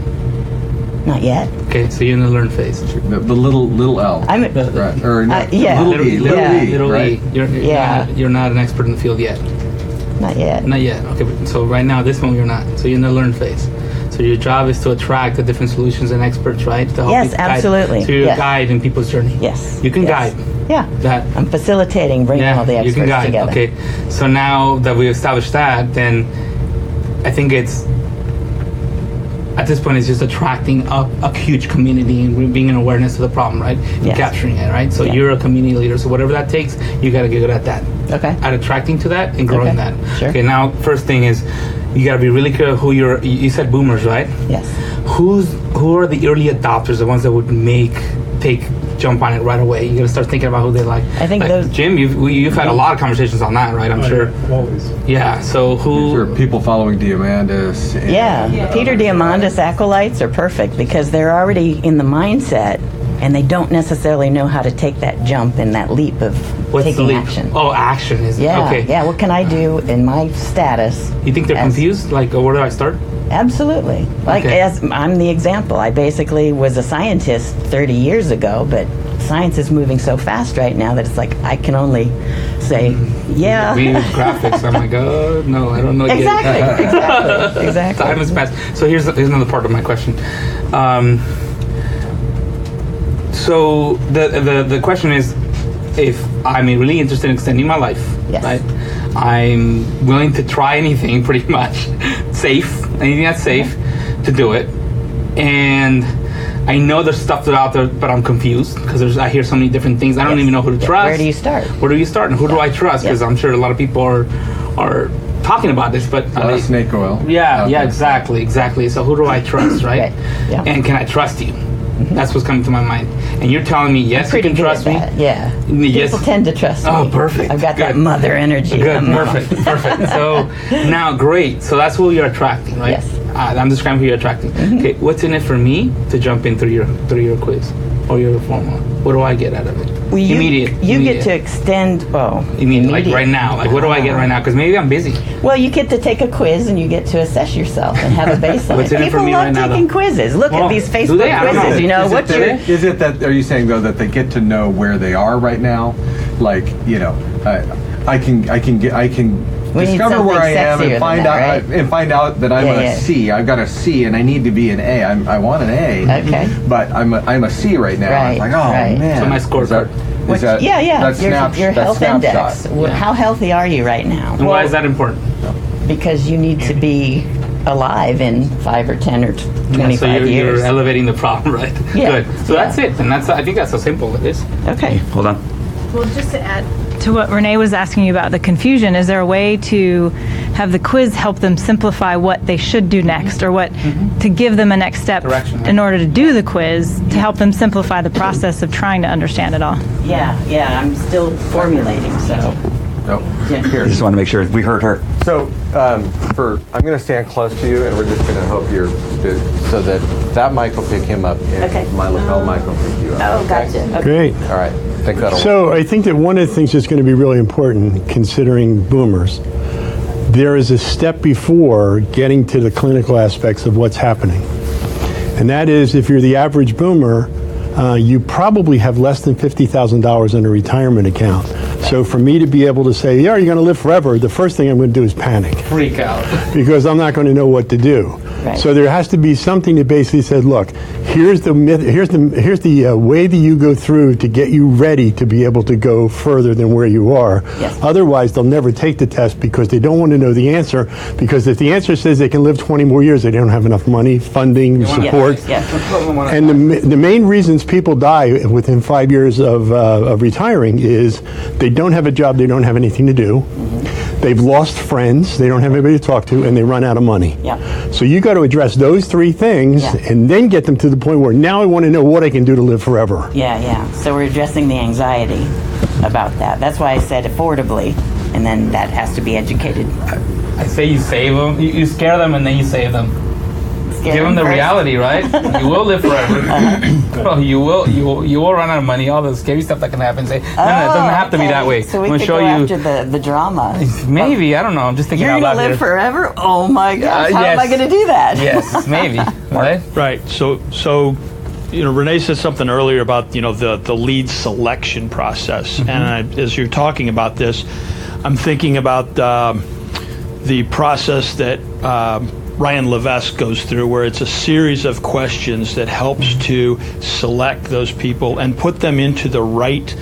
Not yet. Okay, so you're in the learn phase. The little L. I'm right. Or no, yeah. little E. Little right? E. You're not an expert in the field yet. Not yet. Not yet. Okay, so right now, this one, you're not. So you're in the learn phase. So your job is to attract the different solutions and experts, right? To help Yes, you guide. absolutely. So you're Yes. a guide in people's journey. Yes. You can Yes. guide. Yeah. That. I'm facilitating, bringing all the you experts can guide. together. Okay. So now that we established that, then I think it's at this point it's just attracting a huge community and being an awareness of the problem, right? And Yes. capturing it, right? So Yeah. you're a community leader. So whatever that takes, you got to get good at that. Okay. At attracting to that and growing Okay. that. Sure. Okay. Now, first thing is you got to be really clear who you said boomers, right? Yes. Who are the early adopters, the ones that would jump on it right away? You got to start thinking about who they like. I think Like, those- Jim, you've had a lot of conversations on that, right? I'm sure. Always. Yeah. So These are who? people following Jimenez. and- Yeah, Peter Diamandis acolytes are perfect because they're already in the mindset and they don't necessarily know how to take that jump and that leap of What's the taking leap? action. Oh, action is it? Yeah, Okay. yeah. What can I do in my status? You think they're as- confused? Like, where do I start? Absolutely. Like, Okay. as I'm the example. I basically was a scientist 30 years ago, but science is moving so fast right now that it's like I can only say, yeah. We use graphics. I'm like, oh no, I don't know yet. Exactly. Exactly. Time has passed. So here's another part of my question. So the question is, if I'm really interested in extending my life, Yes. right? I'm willing to try anything, pretty much, anything that's safe, to do it, and I know there's stuff that's out there, but I'm confused because I hear so many different things. I don't Yes. even know who to Yeah. trust. Where do you start? Where do you start, and who do I trust? Because Yeah. I'm sure a lot of people are talking about this, but A lot of snake oil. yeah, out yeah, there. exactly. So who do I trust, right? Right, yeah. And can I trust you? That's what's coming to my mind. And you're telling me, yes, you Pretty can good trust at me. that. Yeah. Yes. People tend to trust me. Oh, perfect. I've got that Good. mother energy. Good, I'm mom. perfect. So now, great. So that's who you're attracting, right? Yes. I'm describing who you're attracting. Okay, what's in it for me to jump in through your quiz or your formula? What do I get out of it? Well, you Immediate. get to extend. Well, You mean like immediate. right now? Like what do I get right now? Because maybe I'm busy. Well, you get to take a quiz and you get to assess yourself and have a baseline. What's in it for People me love right now, taking though? quizzes. Look Well, at these do Facebook they? I don't know. quizzes. You know Is what it you're. that, is it that, are you saying though that they get to know where they are right now? Like, you know, I can We need discover where I am something sexier and find than out that, right? and find out that I'm Yeah, a yeah. C. I've got a C and I need to be an A. I want an A. Okay. But I'm a C right now. Right, It's like, oh right. man. So my Is scorecard. that, Yeah, yeah. That's your health index. snapshot. Well, how healthy are you right now? And why is that important? Because you need to be alive in 5 or 10 or 25 so you're years. elevating the problem, right? Yeah. Good. So Yeah. that's it. And I think that's how simple it is. Okay. Hold on. Well, just to add to what Renee was asking you about the confusion, is there a way to have the quiz help them simplify what they should do next, or what to give them a next step Direction, right? in order to do the quiz to help them simplify the process of trying to understand it all? Yeah. I'm still formulating, so. Nope. Yeah. I just want to make sure we heard her. So, I'm going to stand close to you, and we're just going to hope so that mic will pick him up, and Okay. my lapel mic will pick you up. Oh, okay? gotcha. Okay. Great. All right. I think that'll. So I think that one of the things that's going to be really important, considering boomers, there is a step before getting to the clinical aspects of what's happening. And that is, if you're the average boomer, you probably have less than $50,000 in a retirement account. So for me to be able to say, yeah, you're going to live forever, the first thing I'm going to do is panic. Freak out. Because I'm not going to know what to do. Right. So there has to be something that basically says, look, here's the way that you go through to get you ready to be able to go further than where you are. Yes. Otherwise, they'll never take the test because they don't want to know the answer. Because if the answer says they can live 20 more years, they don't have enough money, funding, support. Yes. And the main reasons people die within 5 years of retiring is they don't have a job, they don't have anything to do, they've lost friends, they don't have anybody to talk to, and they run out of money. Yeah. So you got to address those three things, Yeah. and then get them to the point where now I want to know what I can do to live forever. Yeah. So we're addressing the anxiety about that. That's why I said affordably, and then that has to be educated. I say you save them. You scare them and then you save them. Scare Give them the first. reality, right? You will live forever. Well, you will run out of money. All the scary stuff that can happen. Say, no, it doesn't have to be okay. that way. So we I'm could gonna go show you. after the drama. Maybe I don't know. I'm just thinking You're out going loud to live here. forever? Oh my gosh, how am I yes. going to do that? Yes, maybe. Right? Right. So Renee said something earlier about the lead selection process, and as you're talking about this, I'm thinking about the process that Ryan Levesque goes through, where it's a series of questions that helps to select those people and put them into the right.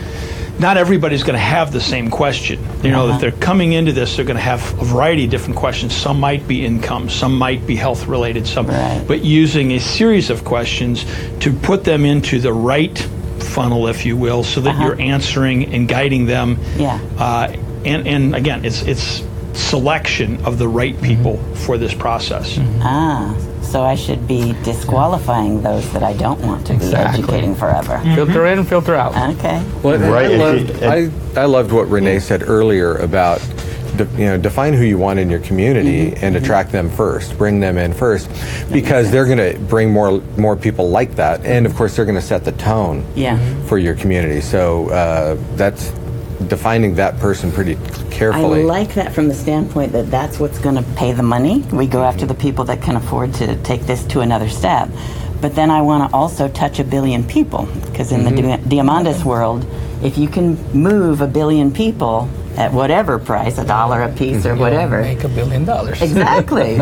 Not everybody's going to have the same question. If they're coming into this, they're going to have a variety of different questions. Some might be income, some might be health related, but using a series of questions to put them into the right funnel, if you will, so that you're answering and guiding them. And again, it's selection of the right people for this process. So I should be disqualifying those that I don't want to be educating forever. Filter in, filter out. Okay. Well, I loved what Renee said earlier about define who you want in your community and attract them first, bring them in first, because they're going to bring more people like that, and of course they're going to set the tone for your community. So that's defining that person pretty carefully. I like that from the standpoint that that's what's going to pay the money. We go after the people that can afford to take this to another step. But then I want to also touch 1 billion people, because in the Diamandis world, if you can move 1 billion people at whatever price, $1 a piece or whatever, Make $1 billion. Exactly.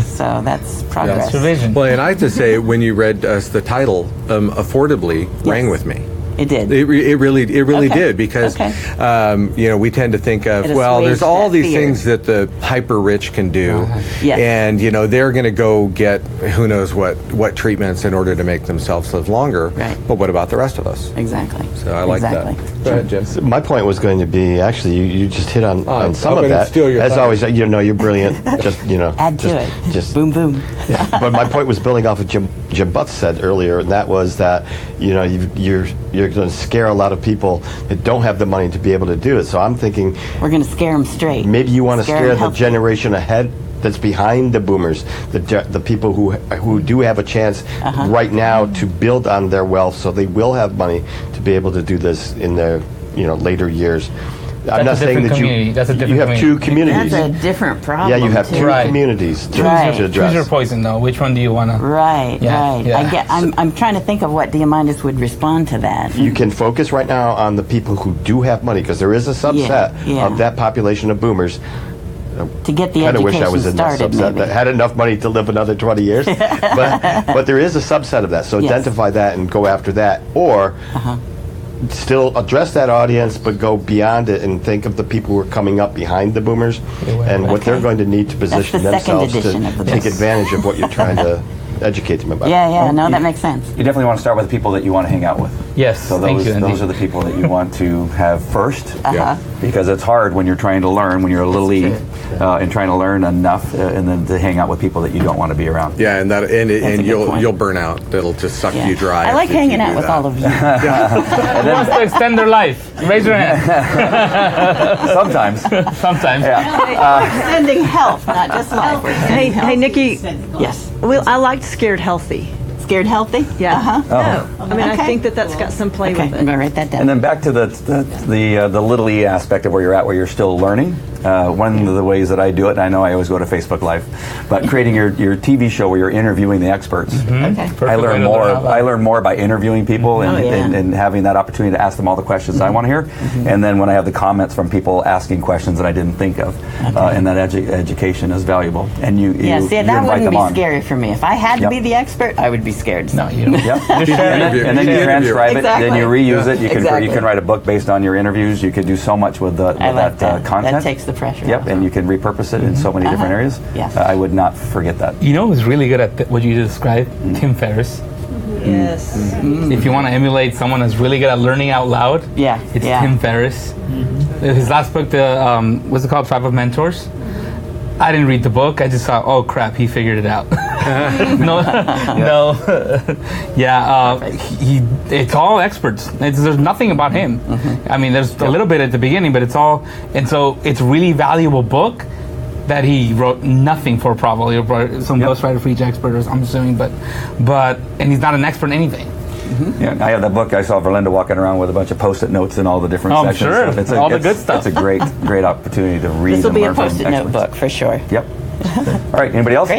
So that's progress. That's your vision. Well, and I have to say, when you read us the title, affordably rang with me. It did. It really did, because we tend to think of, there's all these things that the hyper rich can do, and they're going to go get who knows what treatments in order to make themselves live longer. Right. But what about the rest of us? Exactly. So I like that. Go ahead, Jim. So my point was going to be, actually, you just hit on some of that. Steal your As thunder. always, you're brilliant. Just Add to it. Just boom, boom. But my point was building off of Jim Butts said earlier, and that was that you're going to scare a lot of people that don't have the money to be able to do it. So I'm thinking we're going to scare them straight. Maybe you want to scare the generation ahead that's behind the boomers, the people who do have a chance right now to build on their wealth, so they will have money to be able to do this in their later years. I'm not saying that you have two communities. That's a different problem. Yeah, you have two communities to address. Choose your poison, though. Which one do you want to? Right. I'm trying to think of what Diamandis would respond to that. You can focus right now on the people who do have money, because there is a subset of that population of boomers. To get the education started, I wish I was in that subset that had enough money to live another 20 years. but there is a subset of that. So identify that and go after that, or still address that audience, but go beyond it and think of the people who are coming up behind the boomers and what they're going to need to position themselves to take advantage of what you're trying to educate them about. That makes sense. You definitely want to start with the people that you want to hang out with. Yes, so those are the people that you want to have first, because it's hard when you're trying to learn, when you're a little and trying to learn enough, and then to hang out with people that you don't want to be around. Yeah, and you'll burn out. That'll just suck you dry. I like hanging out with all of you. Who wants to extend their life? Raise your hand. Sometimes. Extending health, not just life. Hey, Nikki. Yes. I liked Scared Healthy. Scared Healthy? Yeah. I think that's got some play with it. I'm gonna write that down. And then back to the little e aspect of where you're at, where you're still learning. One of the ways that I do it, and I know I always go to Facebook Live, but creating your TV show where you're interviewing the experts. I learn more by interviewing people and having that opportunity to ask them all the questions I want to hear. And then when I have the comments from people asking questions that I didn't think of, and that education is valuable. And you that wouldn't be scary for me. If I had to be the expert, I would be scared. No, you don't. And then you transcribe it, then you reuse it. You can write a book based on your interviews. You can do so much with that content. That takes the pressure off. And you can repurpose it in so many different areas. I would not forget that. You know who's really good at what you described? Tim Ferriss. Yes. If you want to emulate someone who's really good at learning out loud, it's Tim Ferriss. His last book, what's it called? 5 of Mentors. I didn't read the book. I just thought, oh crap, he figured it out. It's all experts. There's nothing about him. I mean, there's a little bit at the beginning, but it's all, and so it's a really valuable book that he wrote nothing for, probably, or some ghostwriter for each expert, or I'm assuming, but and he's not an expert in anything. I have that book. I saw Verlinda walking around with a bunch of Post-it notes in all the different sections. Sure. So all the good stuff. It's a great opportunity to read. This will and be learn a Post-it from note book for sure. Yep. All right. Anybody else?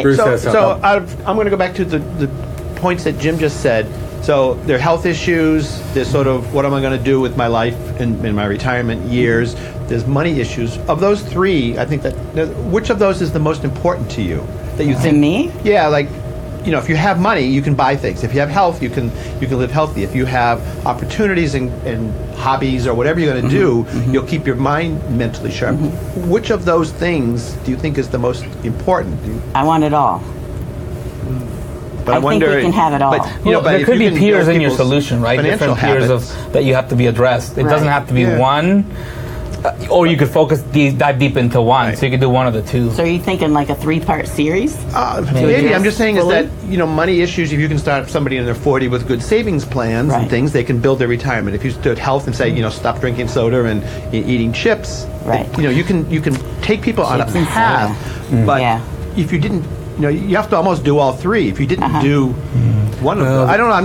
So I'm going to go back to the points that Jim just said. So there are health issues. There's sort of what am I going to do with my life in my retirement years. There's money issues. Of those three, I think that which of those is the most important to you? that you To think? me? Yeah, like, you know, if you have money, you can buy things. If you have health, you can live healthy. If you have opportunities and hobbies or whatever you're going to do, you'll keep your mind mentally sharp. Which of those things do you think is the most important? I want it all. But I think we can have it all. But, you know, but there if could you be can peers build in your people's solution, right? financial Different peers habits. that you have to be addressed. It doesn't Right. have to be one, or you could dive deep into one. So you could do one of the two. So are you thinking like a 3-part series? Maybe. I'm just saying is Fully? that, you know, money issues, if you can start somebody in their 40 with good savings plans Right. and things, they can build their retirement. If you stood health and say, you know, stop drinking soda and eating chips, Right. you know, you can take people on a Chips and path. But Yeah. if you didn't, you know, you have to almost do all three. If you didn't do one of them, I don't know.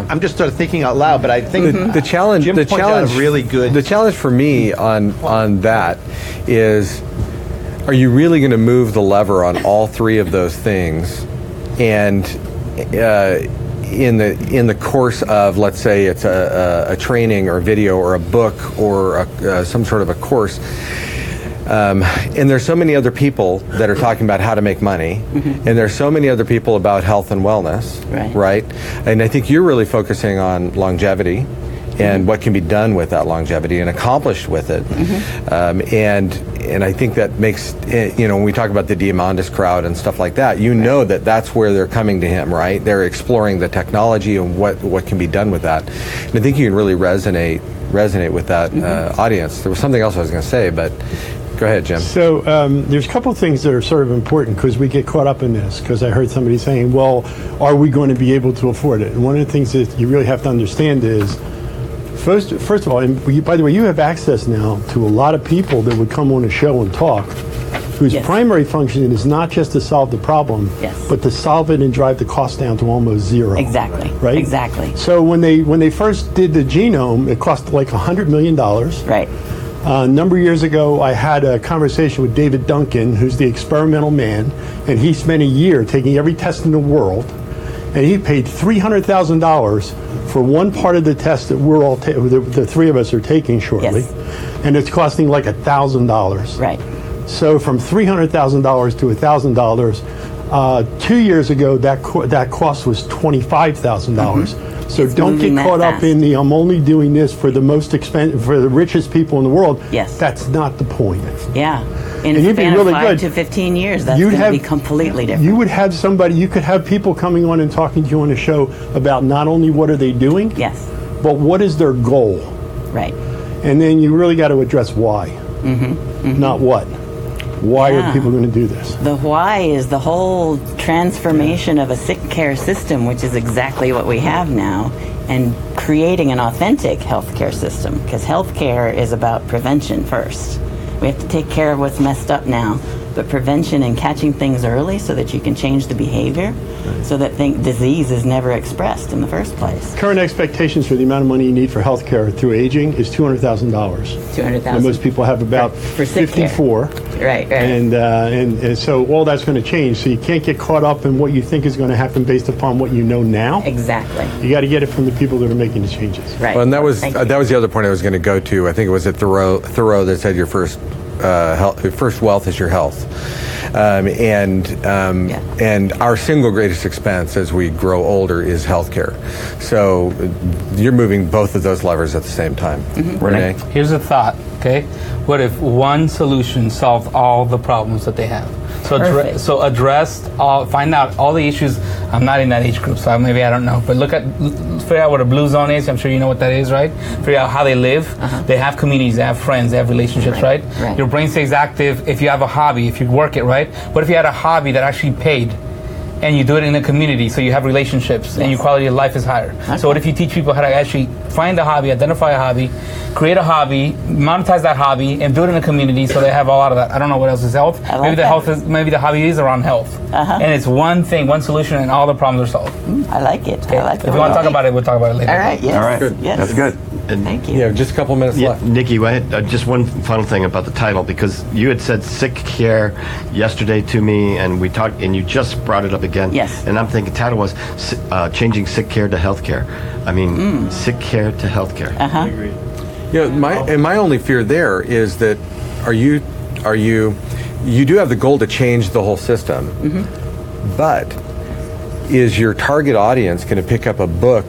I'm just sort of thinking out loud. But I think The challenge, Jim pointed out a really good. The challenge for me on that is, are you really going to move the lever on all three of those things, and in the course of, let's say it's a training or a video or a book or some sort of a course. And there's so many other people that are talking about how to make money, and there's so many other people about health and wellness, right? And I think you're really focusing on longevity and what can be done with that longevity and accomplished with it. And I think that makes, you know, when we talk about the Diamandis crowd and stuff like that, you know that that's where they're coming to him, right? They're exploring the technology and what can be done with that. And I think you can really resonate with that audience. There was something else I was going to say, but go ahead, Jim. So there's a couple of things that are sort of important because we get caught up in this, because I heard somebody saying, well, are we going to be able to afford it? And one of the things that you really have to understand is, first of all, and by the way, you have access now to a lot of people that would come on a show and talk, whose primary function is not just to solve the problem, but to solve it and drive the cost down to almost zero. Exactly. Right? Exactly. So when they first did the genome, it cost like $100 million. Right. A number of years ago, I had a conversation with David Duncan, who's the experimental man, and he spent a year taking every test in the world, and he paid $300,000 for one part of the test that we're all the three of us are taking shortly, and it's costing like $1,000. Right. So from $300,000 to $1,000, 2 years ago that cost was $25,000. So It's don't moving get that caught up fast. in the I'm only doing this for the most expensive, for the richest people in the world. Yes. That's not the point. Yeah. In And a you'd be span really of 5 good. to 15 years, that's You'd going to have- be completely different. You would have somebody, you could have people coming on and talking to you on a show about not only what are they doing, but what is their goal. Right. And then you really got to address why, not what. Why Yeah. are people going to do this? The why is the whole transformation of a sick care system, which is exactly what we have now, and creating an authentic healthcare system, because healthcare is about prevention first. We have to take care of what's messed up now, but prevention and catching things early so that you can change the behavior, so that disease is never expressed in the first place. Current expectations for the amount of money you need for health care through aging is $200,000. $200,000. And most people have about For sick care. 54. Right. And so all that's going to change. So you can't get caught up in what you think is going to happen based upon what you know now. Exactly. You got to get it from the people that are making the changes. Right. Well, and that was the other point I was going to go to. I think it was at Thoreau that said your first wealth is your health, and our single greatest expense as we grow older is healthcare. So you're moving both of those levers at the same time. Renee? Here's a thought, okay? What if one solution solved all the problems that they have? So find out all the issues. I'm not in that age group, so maybe I don't know. But figure out what a blue zone is. I'm sure you know what that is, right? Figure out how they live. They have communities, they have friends, they have relationships, right? Your brain stays active if you have a hobby, if you work it, right? What if you had a hobby that actually paid? And you do it in a community, so you have relationships, and your quality of life is higher. So what if you teach people how to actually find a hobby, identify a hobby, create a hobby, monetize that hobby, and do it in a community, so they have a lot of that. I don't know what else is health. Maybe the hobby is around health, and it's one thing, one solution, and all the problems are solved. I like it. Okay. I like it. If you want to talk about it, we'll talk about it later. All right. Yes. All right. Good. Yes. That's good. And Thank you. Yeah, just a couple minutes left. Nikki, just one final thing about the title, because you had said sick care yesterday to me, and we talked, and you just brought it up again. Yes. And I'm thinking the title was changing sick care to healthcare. I mean, sick care to healthcare. I agree. My only fear there is that you do have the goal to change the whole system. But is your target audience going to pick up a book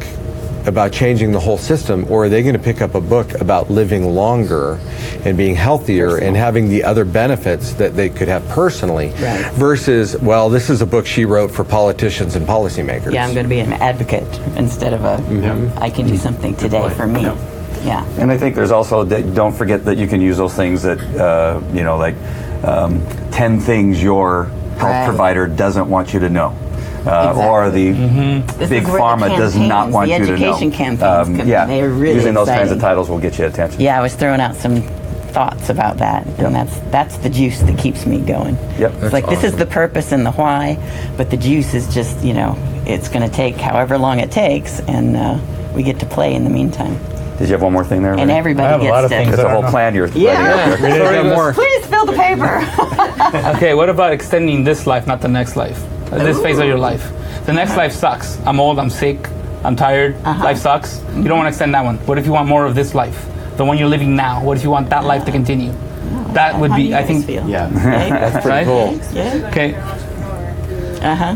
about changing the whole system, or are they going to pick up a book about living longer and being healthier and having the other benefits that they could have personally, versus, well, this is a book she wrote for politicians and policymakers? Yeah, I'm going to be an advocate instead of I can do something today for me. Yeah. And I think there's also, don't forget that you can use those things that, 10 things your health provider doesn't want you to know. Or the big pharma does not want you to know. The education campaigns, they're really using those kinds exciting. of titles will get you attention. Yeah, I was throwing out some thoughts about that, and that's the juice that keeps me going. It's like this is the purpose and the why, but the juice is just, it's going to take however long it takes, and we get to play in the meantime. Did you have one more thing there? And everybody gets to. It's a whole plan you're writing up there. Please fill the paper. Okay, what about extending this life, not the next life? This phase of your life. The next life sucks. I'm old, I'm sick, I'm tired, life sucks. You don't want to extend that one. What if you want more of this life? The one you're living now. What if you want that life to continue? That would be, I think. That's pretty cool. Okay.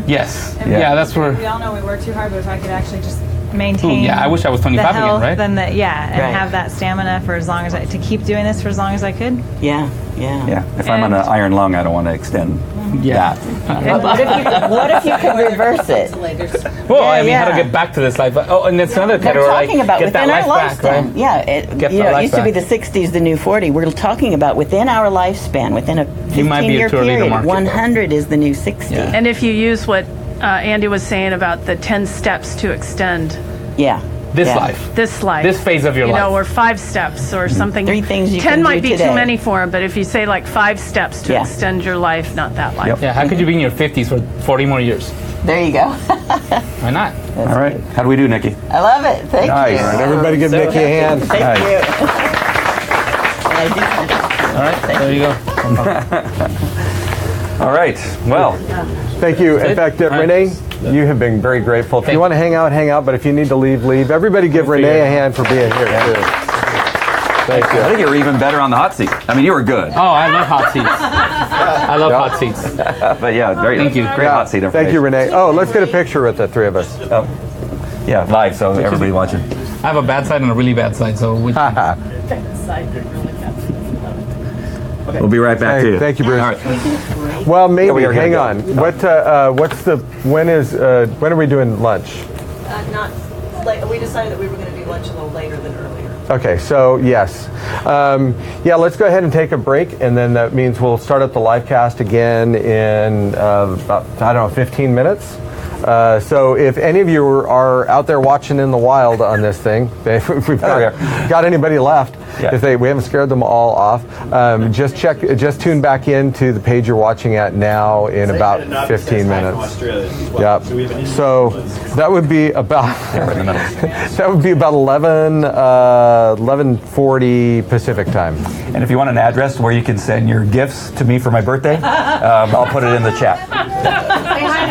Yes. Yeah, that's where. We all know we work too hard, but if I could actually just maintain. Yeah, I wish I was 25 the health, again, right? Then have that stamina for as long as to keep doing this for as long as I could. Yeah. If I'm on an iron lung, I don't want to extend that. What if you could reverse it? Well, I mean, how to get back to this life. And it's another They're category. talking about get within that our life back, lifespan. right? Yeah, it used to be the back. 60s, the new 40. We're talking about within our lifespan, within a 15-year period. 100 is the new 60. Yeah. And if you use what Andy was saying about the 10 steps to extend this life. This phase of your life. Or 5 steps or something. 3 things you 10 can might do be today. too many for him, but if you say like 5 steps to extend your life, not that life. Yeah, how could you be in your 50s for 40 more years? There you go. Why not? All right. How do we do, Nikki? I love it. Thank you. All right, everybody give Nikki a hand. Thank you. All right, there you go. All right. Well, thank you. In fact, Renee, you have been very grateful. If you want to hang out. But if you need to leave, leave. Everybody give Renee a hand for being here, too. Thank you. I think you were even better on the hot seat. I mean, you were good. Oh, I love hot seats. I love hot seats. But yeah, Thank you. Great hot seat information. Thank you, Renee. Oh, let's get a picture with the 3 of us. Oh, yeah, live, so everybody watching. I have a bad side and a really bad side, so which We'll be right back to you. Thank you, Bruce. All right. Well, maybe. we are gonna Hang go. on. When are we doing lunch? Not like we decided that we were going to do lunch a little later than earlier. Okay, so yes. Let's go ahead and take a break, and then that means we'll start up the live cast again in about, 15 minutes. So if any of you are out there watching in the wild on this thing, if we've got anybody left, if we haven't scared them all off, just tune back into the page you're watching at now in about 15 minutes. Yep. So that would be about 11:40 Pacific time. And if you want an address where you can send your gifts to me for my birthday, I'll put it in the chat.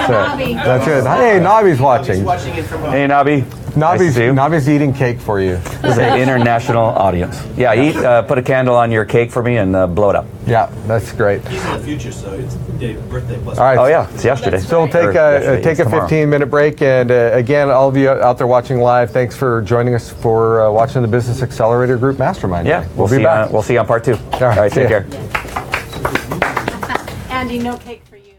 That's good. Hey, Nobby's watching. Hey, Nobby. Nobby's eating cake for you. This is an international audience. Yeah, put a candle on your cake for me and blow it up. Yeah, that's great. He's in the future, so it's the birthday plus. All right. Oh yeah, it's yesterday. So we'll take a 15-minute break, and again, all of you out there watching live, thanks for joining us for watching the Business Accelerator Group Mastermind. Yeah, we'll be back. We'll see you on part 2. All right, take care. Andy, no cake for you.